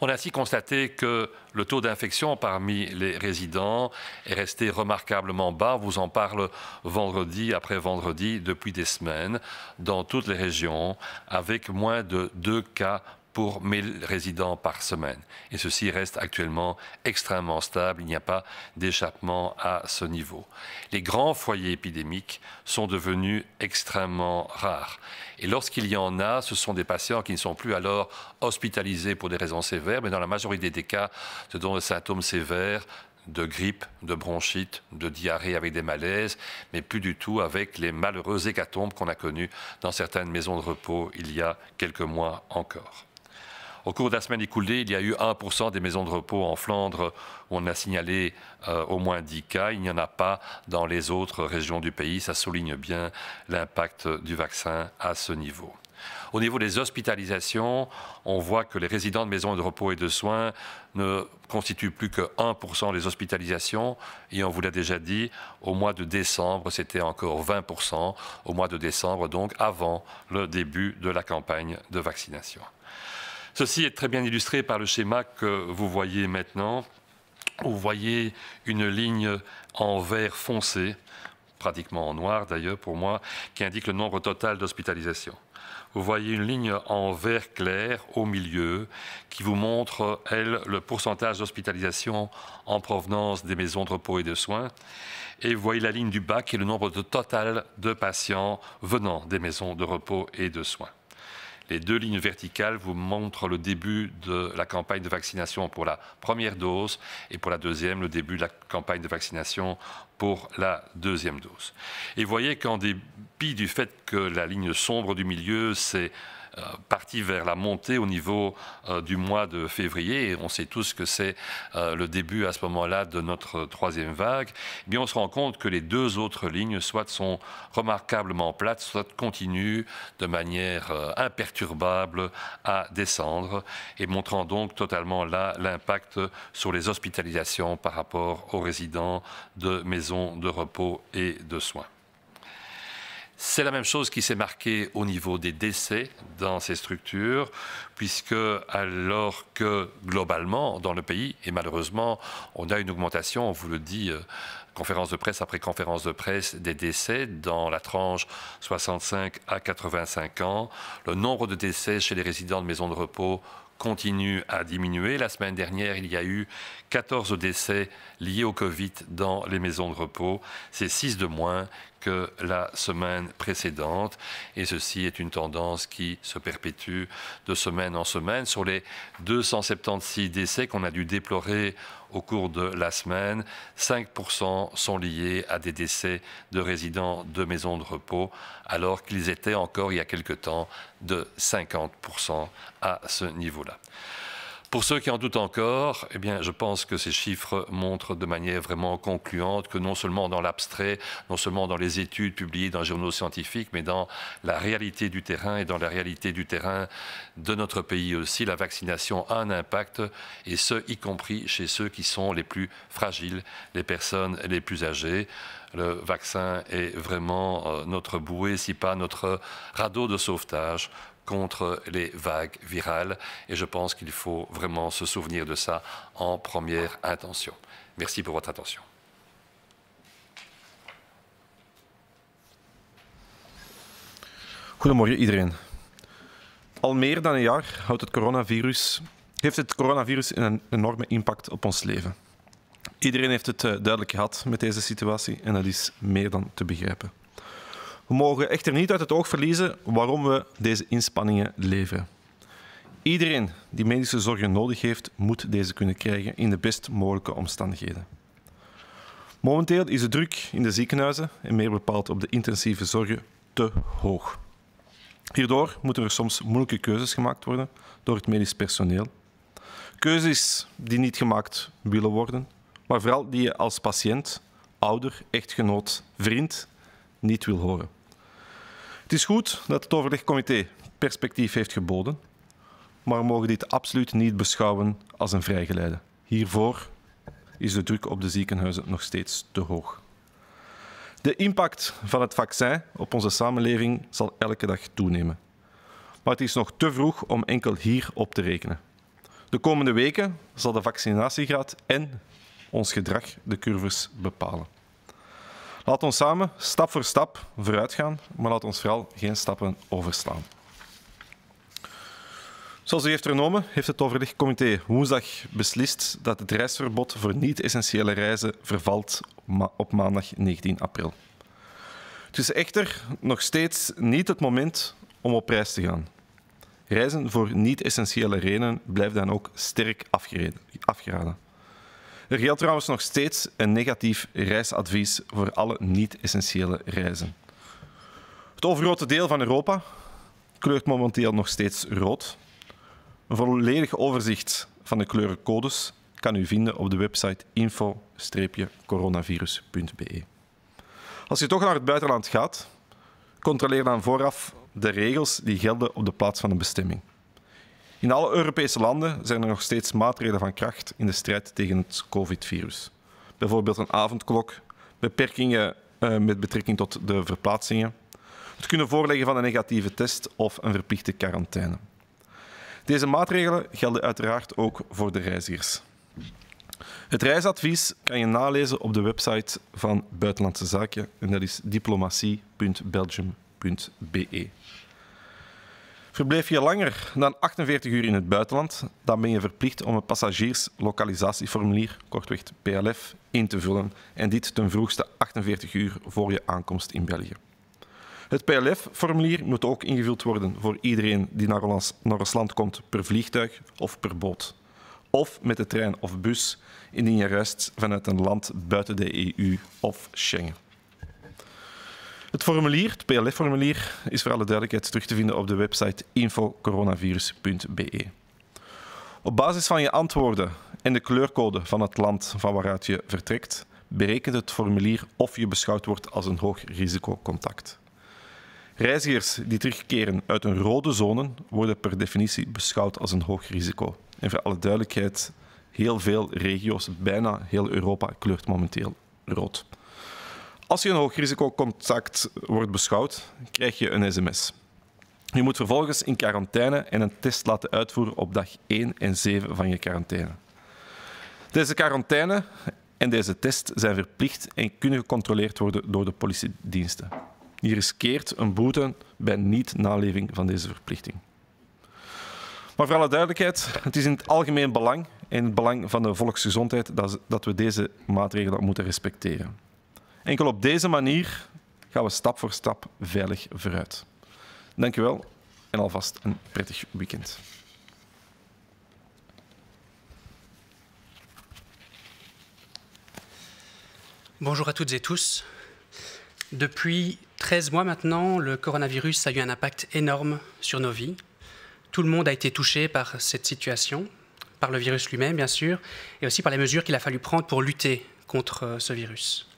On a ainsi constaté que le taux d'infection parmi les résidents est resté remarquablement bas. On vous en parle vendredi après vendredi depuis des semaines dans toutes les régions, avec moins de 2 cas pour 1000 résidents par semaine. Et ceci reste actuellement extrêmement stable. Il n'y a pas d'échappement à ce niveau. Les grands foyers épidémiques sont devenus extrêmement rares. Et lorsqu'il y en a, ce sont des patients qui ne sont plus alors hospitalisés pour des raisons sévères, mais dans la majorité des cas, ce sont des symptômes sévères de grippe, de bronchite, de diarrhée avec des malaises, mais plus du tout avec les malheureuses hécatombes qu'on a connues dans certaines maisons de repos il y a quelques mois encore. Au cours de la semaine écoulée, il y a eu 1% des maisons de repos en Flandre où on a signalé au moins 10 cas. Il n'y en a pas dans les autres régions du pays. Ça souligne bien l'impact du vaccin à ce niveau. Au niveau des hospitalisations, on voit que les résidents de maisons de repos et de soins ne constituent plus que 1% des hospitalisations. Et on vous l'a déjà dit, au mois de décembre, c'était encore 20%. Au mois de décembre, donc avant le début de la campagne de vaccination. Ceci est très bien illustré par le schéma que vous voyez maintenant. Vous voyez une ligne en vert foncé, pratiquement en noir d'ailleurs pour moi, qui indique le nombre total d'hospitalisations. Vous voyez une ligne en vert clair au milieu qui vous montre, elle, le pourcentage d'hospitalisation en provenance des maisons de repos et de soins. Et vous voyez la ligne du bas qui est le nombre total de patients venant des maisons de repos et de soins. Les deux lignes verticales vous montrent le début de la campagne de vaccination pour la première dose et pour la deuxième, le début de la campagne de vaccination pour la deuxième dose. Et vous voyez qu'en dépit du fait que la ligne sombre du milieu s'est partie vers la montée au niveau du mois de février, et on sait tous que c'est le début à ce moment-là de notre troisième vague, eh bien on se rend compte que les deux autres lignes soit sont remarquablement plates, soit continuent de manière imperturbable à descendre, et montrant donc totalement là l'impact sur les hospitalisations par rapport aux résidents de maisons de repos et de soins. C'est la même chose qui s'est marquée au niveau des décès dans ces structures, puisque alors que globalement dans le pays, et malheureusement on a une augmentation, on vous le dit, conférence de presse après conférence de presse, des décès dans la tranche 65 à 85 ans, le nombre de décès chez les résidents de maisons de repos continue à diminuer. La semaine dernière, il y a eu 14 décès liés au Covid dans les maisons de repos. C'est 6 de moins que la semaine précédente. Et ceci est une tendance qui se perpétue de semaine en semaine. Sur les 276 décès qu'on a dû déplorer au cours de la semaine, 5% sont liés à des décès de résidents de maisons de repos, alors qu'ils étaient encore il y a quelque temps de 50% à ce niveau-là. Pour ceux qui en doutent encore, eh bien, je pense que ces chiffres montrent de manière vraiment concluante que non seulement dans l'abstrait, non seulement dans les études publiées dans les journaux scientifiques, mais dans la réalité du terrain et dans la réalité du terrain de notre pays aussi, la vaccination a un impact, et ce, y compris chez ceux qui sont les plus fragiles, les personnes les plus âgées. Le vaccin est vraiment notre bouée, si pas notre radeau de sauvetage contre les vagues virales, et je pense qu'il faut vraiment se souvenir de ça en première intention. Merci pour votre attention. Goedemorgen iedereen. Al meer dan een jaar heeft het coronavirus een enorme impact op ons leven. Iedereen heeft het duidelijk gehad met deze situatie en dat is meer dan te begrijpen. We mogen echter niet uit het oog verliezen waarom we deze inspanningen leveren. Iedereen die medische zorg nodig heeft, moet deze kunnen krijgen in de best mogelijke omstandigheden. Momenteel is de druk in de ziekenhuizen, en meer bepaald op de intensieve zorgen, te hoog. Hierdoor moeten er soms moeilijke keuzes gemaakt worden door het medisch personeel. Keuzes die niet gemaakt willen worden, maar vooral die je als patiënt, ouder, echtgenoot, vriend niet wil horen. Het is goed dat het overlegcomité perspectief heeft geboden, maar we mogen dit absoluut niet beschouwen als een vrijgeleide. Hiervoor is de druk op de ziekenhuizen nog steeds te hoog. De impact van het vaccin op onze samenleving zal elke dag toenemen. Maar het is nog te vroeg om enkel hierop te rekenen. De komende weken zal de vaccinatiegraad en ons gedrag de curves bepalen. Laat ons samen stap voor stap vooruit gaan, maar laat ons vooral geen stappen overslaan. Zoals u heeft vernomen, heeft het overlegcomité woensdag beslist dat het reisverbod voor niet-essentiële reizen vervalt op maandag 19 april. Het is echter nog steeds niet het moment om op reis te gaan. Reizen voor niet-essentiële redenen blijft dan ook sterk afgeraden. Er geldt trouwens nog steeds een negatief reisadvies voor alle niet-essentiële reizen. Het overgrote deel van Europa kleurt momenteel nog steeds rood. Een volledig overzicht van de kleurencodes kan u vinden op de website info-coronavirus.be. Als je toch naar het buitenland gaat, controleer dan vooraf de regels die gelden op de plaats van de bestemming. In alle Europese landen zijn er nog steeds maatregelen van kracht in de strijd tegen het COVID-virus. Bijvoorbeeld een avondklok, beperkingen met betrekking tot de verplaatsingen, het kunnen voorleggen van een negatieve test of een verplichte quarantaine. Deze maatregelen gelden uiteraard ook voor de reizigers. Het reisadvies kan je nalezen op de website van Buitenlandse Zaken en dat is diplomatie.belgium.be. Verblijf je langer dan 48 uur in het buitenland, dan ben je verplicht om een passagierslokalisatieformulier, kortweg PLF, in te vullen en dit ten vroegste 48 uur voor je aankomst in België. Het PLF-formulier moet ook ingevuld worden voor iedereen die naar ons land komt per vliegtuig of per boot. Of met de trein of bus, indien je reist vanuit een land buiten de EU of Schengen. Het formulier, het PLF-formulier, is voor alle duidelijkheid terug te vinden op de website info-coronavirus.be. Op basis van je antwoorden en de kleurcode van het land van waaruit je vertrekt, berekent het formulier of je beschouwd wordt als een hoog risicocontact. Reizigers die terugkeren uit een rode zone worden per definitie beschouwd als een hoog risico. En voor alle duidelijkheid, heel veel regio's, bijna heel Europa, kleurt momenteel rood. Als je een hoog risicocontact wordt beschouwd, krijg je een sms. Je moet vervolgens in quarantaine en een test laten uitvoeren op dag 1 en 7 van je quarantaine. Deze quarantaine en deze test zijn verplicht en kunnen gecontroleerd worden door de politiediensten. Je riskeert een boete bij niet-naleving van deze verplichting. Maar voor alle duidelijkheid, het is in het algemeen belang en in het belang van de volksgezondheid dat we deze maatregelen moeten respecteren. Enkel op deze manier gaan we stap voor stap veilig vooruit. Dank u wel en alvast een prettig weekend. Bonjour à toutes et tous. Depuis 13 mois maintenant, le coronavirus a eu un impact énorme sur nos vies. Tout le monde a été touché par cette situation, par le virus lui-même bien sûr, et aussi par les mesures qu'il a fallu prendre pour lutter contre ce virus.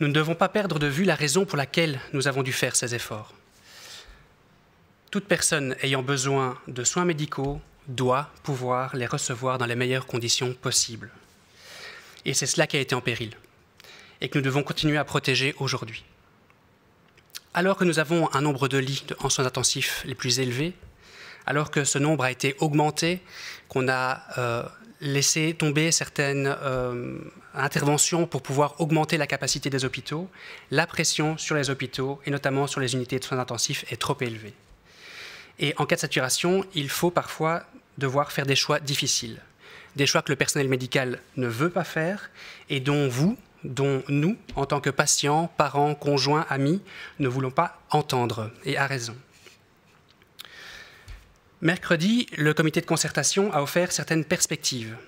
Nous ne devons pas perdre de vue la raison pour laquelle nous avons dû faire ces efforts. Toute personne ayant besoin de soins médicaux doit pouvoir les recevoir dans les meilleures conditions possibles. Et c'est cela qui a été en péril et que nous devons continuer à protéger aujourd'hui. Alors que nous avons un nombre de lits en soins intensifs les plus élevés, alors que ce nombre a été augmenté, qu'on a laissé tomber certaines interventions pour pouvoir augmenter la capacité des hôpitaux, la pression sur les hôpitaux et notamment sur les unités de soins intensifs est trop élevée. Et en cas de saturation, il faut parfois devoir faire des choix difficiles. Des choix que le personnel médical ne veut pas faire et dont nous, en tant que patients, parents, conjoints, amis, ne voulons pas entendre, et à raison. Mercredi, le comité de concertation a offert certaines perspectives,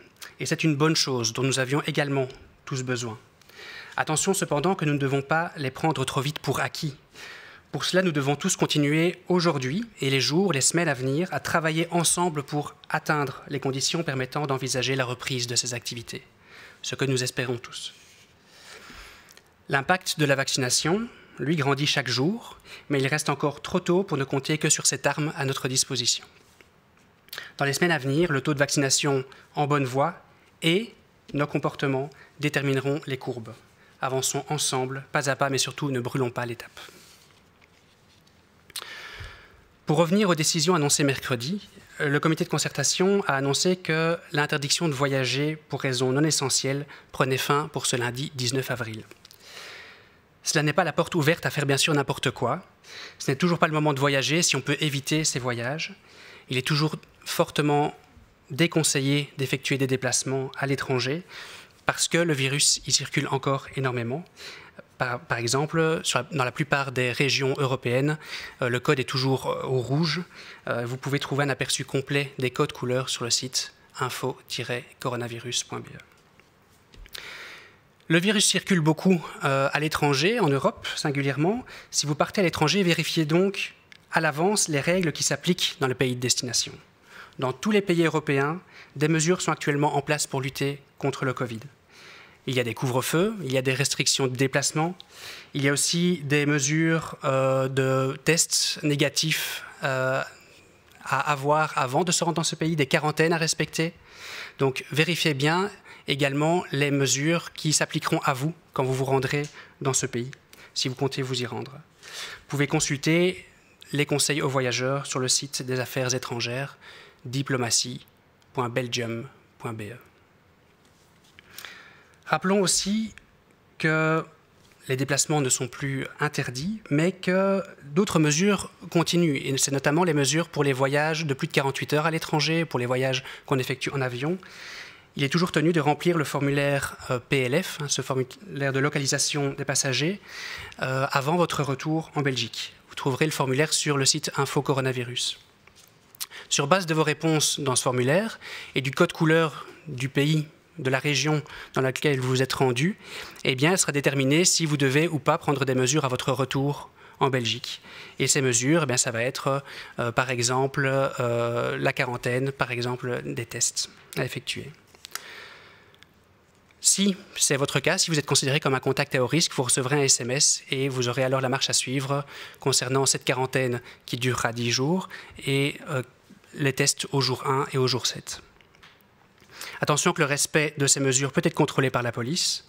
et c'est une bonne chose dont nous avions également tous besoin. Attention cependant que nous ne devons pas les prendre trop vite pour acquis. Pour cela, nous devons tous continuer aujourd'hui et les jours, les semaines à venir à travailler ensemble pour atteindre les conditions permettant d'envisager la reprise de ces activités, ce que nous espérons tous. L'impact de la vaccination, lui, grandit chaque jour, mais il reste encore trop tôt pour ne compter que sur cette arme à notre disposition. Dans les semaines à venir, le taux de vaccination en bonne voie est nos comportements détermineront les courbes. Avançons ensemble, pas à pas, mais surtout ne brûlons pas l'étape. Pour revenir aux décisions annoncées mercredi, le comité de concertation a annoncé que l'interdiction de voyager pour raisons non essentielles prenait fin pour ce lundi 19 avril. Cela n'est pas la porte ouverte à faire bien sûr n'importe quoi. Ce n'est toujours pas le moment de voyager si on peut éviter ces voyages. Il est toujours fortement déconseillé d'effectuer des déplacements à l'étranger parce que le virus y circule encore énormément. Par exemple, dans la plupart des régions européennes, le code est toujours au rouge. Vous pouvez trouver un aperçu complet des codes couleurs sur le site info-coronavirus.be. Le virus circule beaucoup à l'étranger, en Europe singulièrement. Si vous partez à l'étranger, vérifiez donc à l'avance les règles qui s'appliquent dans le pays de destination. Dans tous les pays européens, des mesures sont actuellement en place pour lutter contre le Covid. Il y a des couvre-feux, il y a des restrictions de déplacement, il y a aussi des mesures de tests négatifs à avoir avant de se rendre dans ce pays, des quarantaines à respecter. Donc vérifiez bien également les mesures qui s'appliqueront à vous quand vous vous rendrez dans ce pays, si vous comptez vous y rendre. Vous pouvez consulter les conseils aux voyageurs sur le site des affaires étrangères diplomatie.belgium.be. Rappelons aussi que les déplacements ne sont plus interdits, mais que d'autres mesures continuent. Et c'est notamment les mesures pour les voyages de plus de 48 heures à l'étranger, pour les voyages qu'on effectue en avion. Il est toujours tenu de remplir le formulaire PLF, ce formulaire de localisation des passagers, avant votre retour en Belgique. Vous trouverez le formulaire sur le site Info Coronavirus. Sur base de vos réponses dans ce formulaire et du code couleur du pays, de la région dans laquelle vous vous êtes rendu, eh bien, il sera déterminé si vous devez ou pas prendre des mesures à votre retour en Belgique. Et ces mesures, eh bien, ça va être, par exemple, la quarantaine, par exemple, des tests à effectuer. Si c'est votre cas, si vous êtes considéré comme un contact à haut risque, vous recevrez un SMS et vous aurez alors la marche à suivre concernant cette quarantaine qui durera 10 jours et les tests au jour 1 et au jour 7. Attention que le respect de ces mesures peut être contrôlé par la police,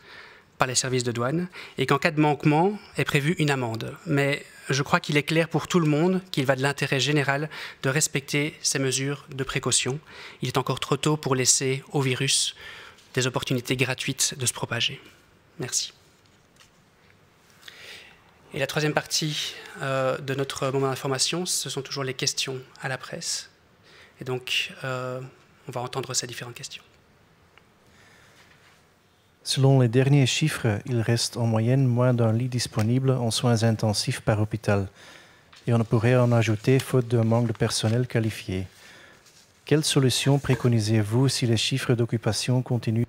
par les services de douane, et qu'en cas de manquement est prévue une amende. Mais je crois qu'il est clair pour tout le monde qu'il va de l'intérêt général de respecter ces mesures de précaution. Il est encore trop tôt pour laisser au virus des opportunités gratuites de se propager. Merci. Et la troisième partie de notre moment d'information, ce sont toujours les questions à la presse. Et donc, on va entendre ces différentes questions. Selon les derniers chiffres, il reste en moyenne moins d'un lit disponible en soins intensifs par hôpital. Et on pourrait en ajouter faute d'un manque de personnel qualifié. Quelle solution préconisez-vous si les chiffres d'occupation continuent ?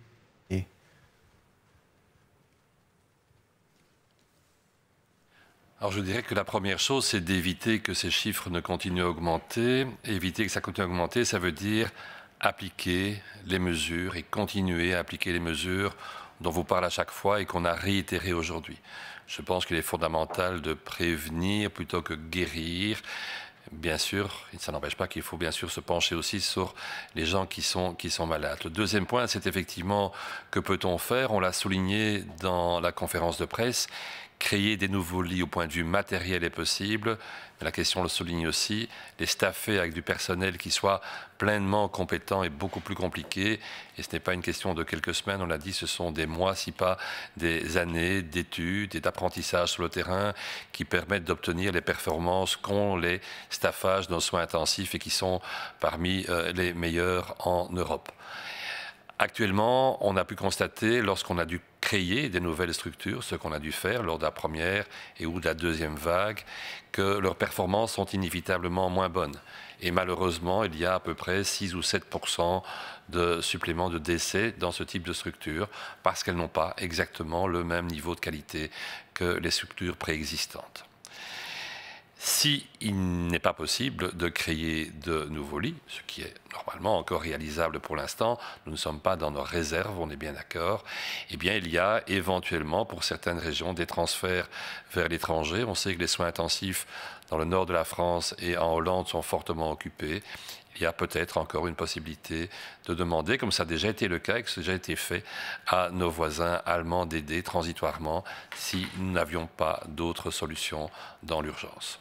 Alors je dirais que la première chose, c'est d'éviter que ces chiffres ne continuent à augmenter. Éviter que ça continue à augmenter, ça veut dire appliquer les mesures et continuer à appliquer les mesures dont vous parlez à chaque fois et qu'on a réitéré aujourd'hui. Je pense qu'il est fondamental de prévenir plutôt que guérir. Bien sûr, ça n'empêche pas qu'il faut bien sûr se pencher aussi sur les gens qui sont malades. Le deuxième point, c'est effectivement que peut-on faire? On l'a souligné dans la conférence de presse. Créer des nouveaux lits au point de vue matériel est possible, mais la question le souligne aussi, les staffer avec du personnel qui soit pleinement compétent est beaucoup plus compliqué, et ce n'est pas une question de quelques semaines, on l'a dit, ce sont des mois, si pas des années d'études et d'apprentissage sur le terrain qui permettent d'obtenir les performances qu'ont les staffages dans soins intensifs et qui sont parmi les meilleurs en Europe. Actuellement, on a pu constater, lorsqu'on a dû créer des nouvelles structures, ce qu'on a dû faire lors de la première et ou de la deuxième vague, que leurs performances sont inévitablement moins bonnes. Et malheureusement, il y a à peu près 6 ou 7% de supplément de décès dans ce type de structure, parce qu'elles n'ont pas exactement le même niveau de qualité que les structures préexistantes. Si il n'est pas possible de créer de nouveaux lits, ce qui est normalement encore réalisable pour l'instant, nous ne sommes pas dans nos réserves, on est bien d'accord, eh bien il y a éventuellement pour certaines régions des transferts vers l'étranger. On sait que les soins intensifs dans le nord de la France et en Hollande sont fortement occupés. il y a peut-être encore une possibilité de demander, comme ça a déjà été le cas et que ça a déjà été fait, à nos voisins allemands d'aider transitoirement si nous n'avions pas d'autres solutions dans l'urgence.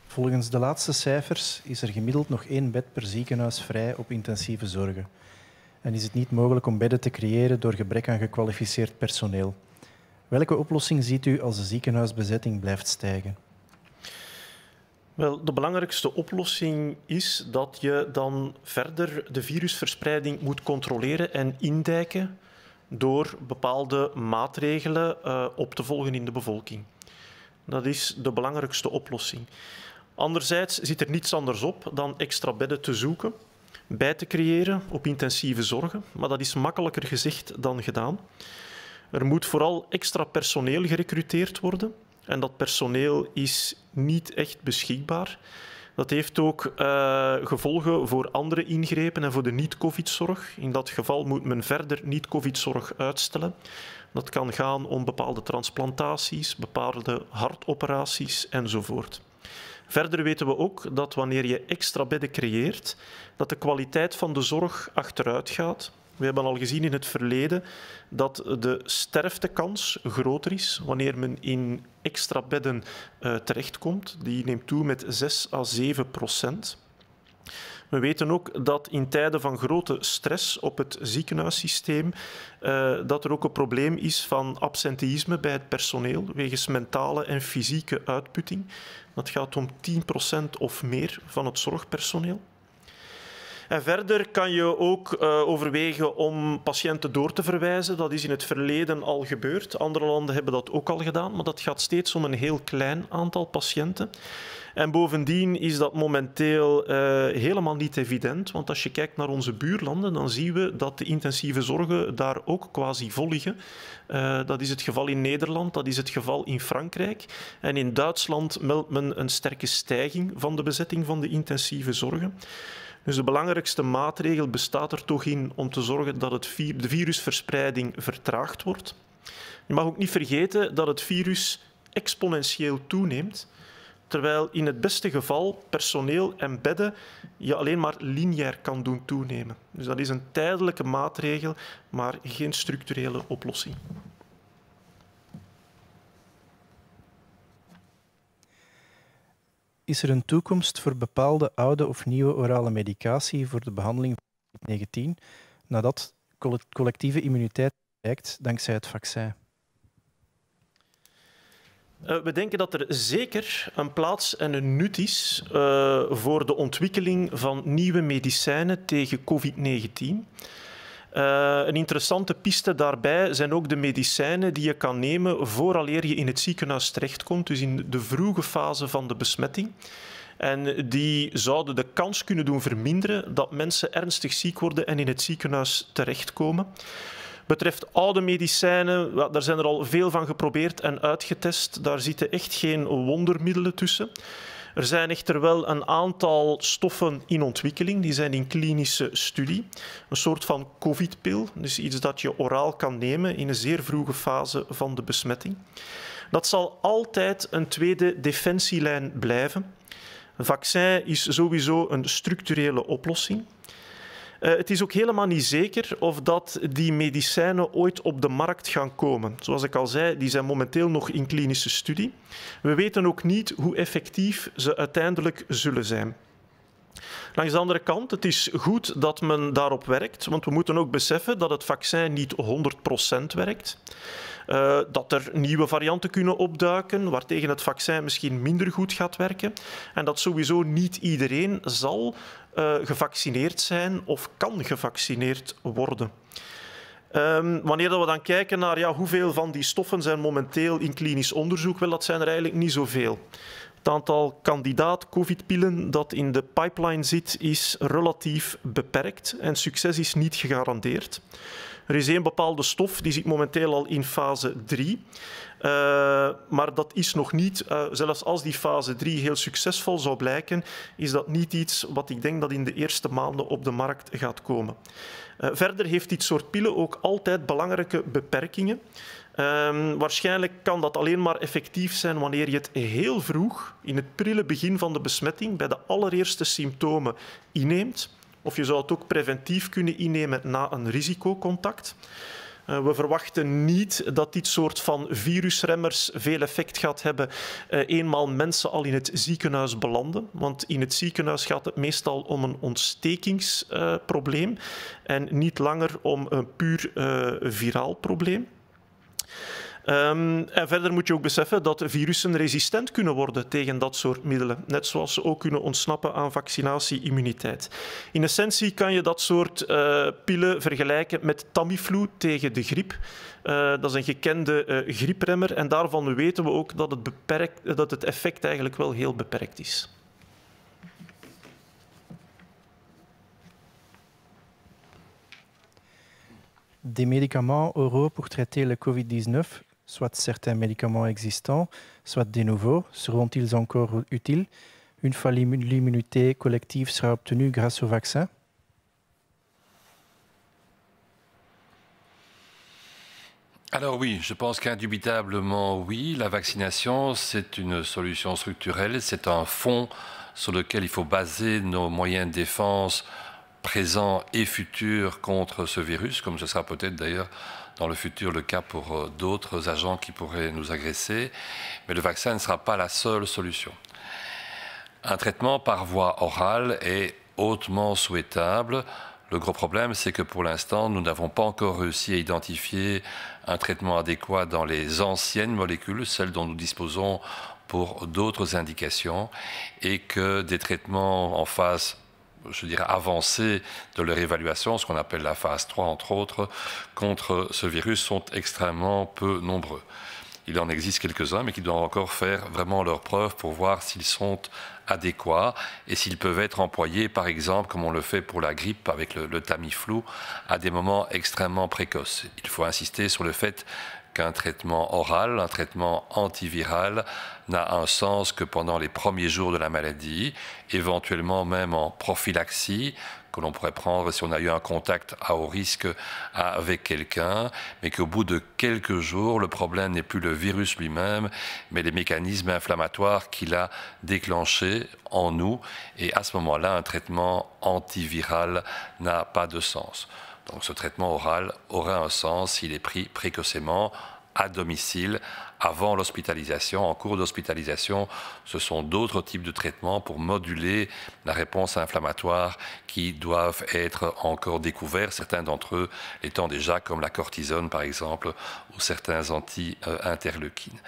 Volgens de laatste cijfers is er gemiddeld nog 1 bed per ziekenhuis vrij op intensieve zorgen. En is het niet mogelijk om bedden te creëren door gebrek aan gekwalificeerd personeel. Welke oplossing ziet u als de ziekenhuisbezetting blijft stijgen? Wel, de belangrijkste oplossing is dat je dan verder de virusverspreiding moet controleren en indijken door bepaalde maatregelen op te volgen in de bevolking. Dat is de belangrijkste oplossing. Anderzijds zit er niets anders op dan extra bedden te zoeken, bij te creëren op intensieve zorgen, maar dat is makkelijker gezegd dan gedaan. Er moet vooral extra personeel gerecruiteerd worden en dat personeel is niet echt beschikbaar. Dat heeft ook gevolgen voor andere ingrepen en voor de niet-covid-zorg. In dat geval moet men verder niet-covid-zorg uitstellen. Dat kan gaan om bepaalde transplantaties, bepaalde hartoperaties enzovoort. Verder weten we ook dat wanneer je extra bedden creëert, dat de kwaliteit van de zorg achteruit gaat. We hebben al gezien in het verleden dat de sterftekans groter is wanneer men in extra bedden terechtkomt. Die neemt toe met 6 à 7%. We weten ook dat in tijden van grote stress op het ziekenhuissysteem dat er ook een probleem is van absenteïsme bij het personeel wegens mentale en fysieke uitputting. Dat gaat om 10% of meer van het zorgpersoneel. En verder kan je ook overwegen om patiënten door te verwijzen. Dat is in het verleden al gebeurd. Andere landen hebben dat ook al gedaan, maar dat gaat steeds om een heel klein aantal patiënten. En bovendien is dat momenteel helemaal niet evident, want als je kijkt naar onze buurlanden, dan zien we dat de intensieve zorgen daar ook quasi vol liggen. Dat is het geval in Nederland, dat is het geval in Frankrijk. En in Duitsland meldt men een sterke stijging van de bezetting van de intensieve zorgen. Dus de belangrijkste maatregel bestaat er toch in om te zorgen dat de virusverspreiding vertraagd wordt. Je mag ook niet vergeten dat het virus exponentieel toeneemt, terwijl in het beste geval personeel en bedden je alleen maar lineair kan doen toenemen. Dus dat is een tijdelijke maatregel, maar geen structurele oplossing. Is er een toekomst voor bepaalde oude of nieuwe orale medicatie voor de behandeling van COVID-19 nadat collectieve immuniteit bereikt dankzij het vaccin? We denken dat er zeker een plaats en een nut is voor de ontwikkeling van nieuwe medicijnen tegen COVID-19. Een interessante piste daarbij zijn ook de medicijnen die je kan nemen vooraleer je in het ziekenhuis terechtkomt, dus in de vroege fase van de besmetting. En die zouden de kans kunnen doen verminderen dat mensen ernstig ziek worden en in het ziekenhuis terechtkomen. Betreft oude medicijnen, daar zijn er al veel van geprobeerd en uitgetest. Daar zitten echt geen wondermiddelen tussen. Er zijn echter wel een aantal stoffen in ontwikkeling, die zijn in klinische studie. Een soort van COVID-pil, dus iets dat je oraal kan nemen in een zeer vroege fase van de besmetting. Dat zal altijd een tweede defensielijn blijven. Een vaccin is sowieso een structurele oplossing. Het is ook helemaal niet zeker of dat die medicijnen ooit op de markt gaan komen. Zoals ik al zei, die zijn momenteel nog in klinische studie. We weten ook niet hoe effectief ze uiteindelijk zullen zijn. Langs de andere kant, het is goed dat men daarop werkt, want we moeten ook beseffen dat het vaccin niet 100% werkt. Dat er nieuwe varianten kunnen opduiken, waartegen het vaccin misschien minder goed gaat werken. En dat sowieso niet iedereen zal gevaccineerd zijn of kan gevaccineerd worden. Wanneer we dan kijken naar hoeveel van die stoffen zijn momenteel in klinisch onderzoek, wel, dat zijn er eigenlijk niet zoveel. Het aantal kandidaat-COVID-pillen dat in de pipeline zit, is relatief beperkt en succes is niet gegarandeerd. Er is één bepaalde stof, die zit momenteel al in fase 3. Maar dat is nog niet, zelfs als die fase 3 heel succesvol zou blijken, is dat niet iets wat ik denk dat in de eerste maanden op de markt gaat komen. Verder heeft dit soort pillen ook altijd belangrijke beperkingen. Waarschijnlijk kan dat alleen maar effectief zijn wanneer je het heel vroeg, in het prille begin van de besmetting, bij de allereerste symptomen inneemt. Of je zou het ook preventief kunnen innemen na een risicocontact. We verwachten niet dat dit soort van virusremmers veel effect gaat hebben eenmaal mensen al in het ziekenhuis belanden. Want in het ziekenhuis gaat het meestal om een ontstekingsprobleem en niet langer om een puur viraal probleem. En verder moet je ook beseffen dat virussen resistent kunnen worden tegen dat soort middelen. Net zoals ze ook kunnen ontsnappen aan vaccinatie-immuniteit. In essentie kan je dat soort pillen vergelijken met Tamiflu tegen de griep. Dat is een gekende griepremmer en daarvan weten we ook dat het effect eigenlijk wel heel beperkt is. Des médicaments oraux pour traiter le Covid-19, soit certains médicaments existants, soit des nouveaux, seront-ils encore utiles une fois l'immunité collective sera obtenue grâce au vaccin? Alors oui, je pense qu'indubitablement oui, la vaccination c'est une solution structurelle, c'est un fond sur lequel il faut baser nos moyens de défense présents et futurs contre ce virus, comme ce sera peut-être d'ailleurs dans le futur le cas pour d'autres agents qui pourraient nous agresser. Mais le vaccin ne sera pas la seule solution. Un traitement par voie orale est hautement souhaitable. Le gros problème, c'est que pour l'instant, nous n'avons pas encore réussi à identifier un traitement adéquat dans les anciennes molécules, celles dont nous disposons pour d'autres indications, et que des traitements en phase, je dirais, avancée de leur évaluation, ce qu'on appelle la phase 3, entre autres, contre ce virus, sont extrêmement peu nombreux. Il en existe quelques-uns, mais qui doivent encore faire vraiment leurs preuves pour voir s'ils sont adéquats et s'ils peuvent être employés, par exemple, comme on le fait pour la grippe avec le Tamiflu, à des moments extrêmement précoces. Il faut insister sur le fait qu'un traitement oral, un traitement antiviral, n'a un sens que pendant les premiers jours de la maladie, éventuellement même en prophylaxie, que l'on pourrait prendre si on a eu un contact à haut risque avec quelqu'un, mais qu'au bout de quelques jours, le problème n'est plus le virus lui-même, mais les mécanismes inflammatoires qu'il a déclenchés en nous. Et à ce moment-là, un traitement antiviral n'a pas de sens. Donc ce traitement oral aurait un sens s'il est pris précocement, à domicile, avant l'hospitalisation. En cours d'hospitalisation, ce sont d'autres types de traitements pour moduler la réponse inflammatoire qui doivent être encore découverts, certains d'entre eux étant déjà comme la cortisone par exemple, ou certains anti-interleukines.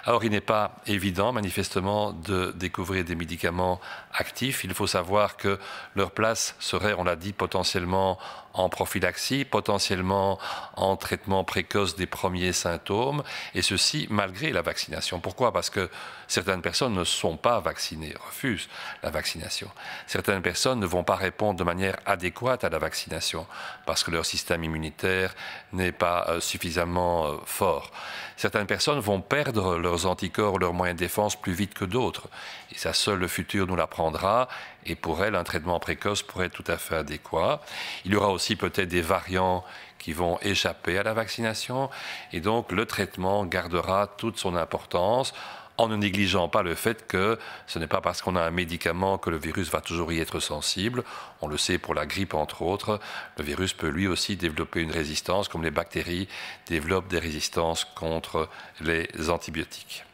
Alors il n'est pas évident manifestement de découvrir des médicaments actifs. Il faut savoir que leur place serait, on l'a dit, potentiellement en prophylaxie, potentiellement en traitement précoce des premiers symptômes, et ceci malgré la vaccination. Pourquoi? Parce que certaines personnes ne sont pas vaccinées, refusent la vaccination. Certaines personnes ne vont pas répondre de manière adéquate à la vaccination parce que leur système immunitaire n'est pas suffisamment fort. Certaines personnes vont perdre leurs anticorps, leurs moyens de défense plus vite que d'autres. Et ça, seul le futur nous l'apprendra. Et pour elles, un traitement précoce pourrait être tout à fait adéquat. Il y aura aussi peut-être des variants qui vont échapper à la vaccination. Et donc, le traitement gardera toute son importance en ne négligeant pas le fait que ce n'est pas parce qu'on a un médicament que le virus va toujours y être sensible. On le sait pour la grippe, entre autres. Le virus peut lui aussi développer une résistance, comme les bactéries développent des résistances contre les antibiotiques.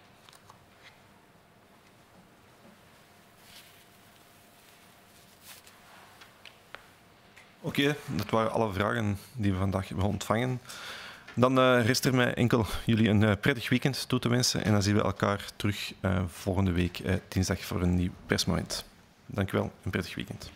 Oké, dat waren alle vragen die we vandaag hebben ontvangen. Dan rest er mij enkel jullie een prettig weekend toe te wensen. En dan zien we elkaar terug volgende week dinsdag voor een nieuw persmoment. Dank u wel, een prettig weekend.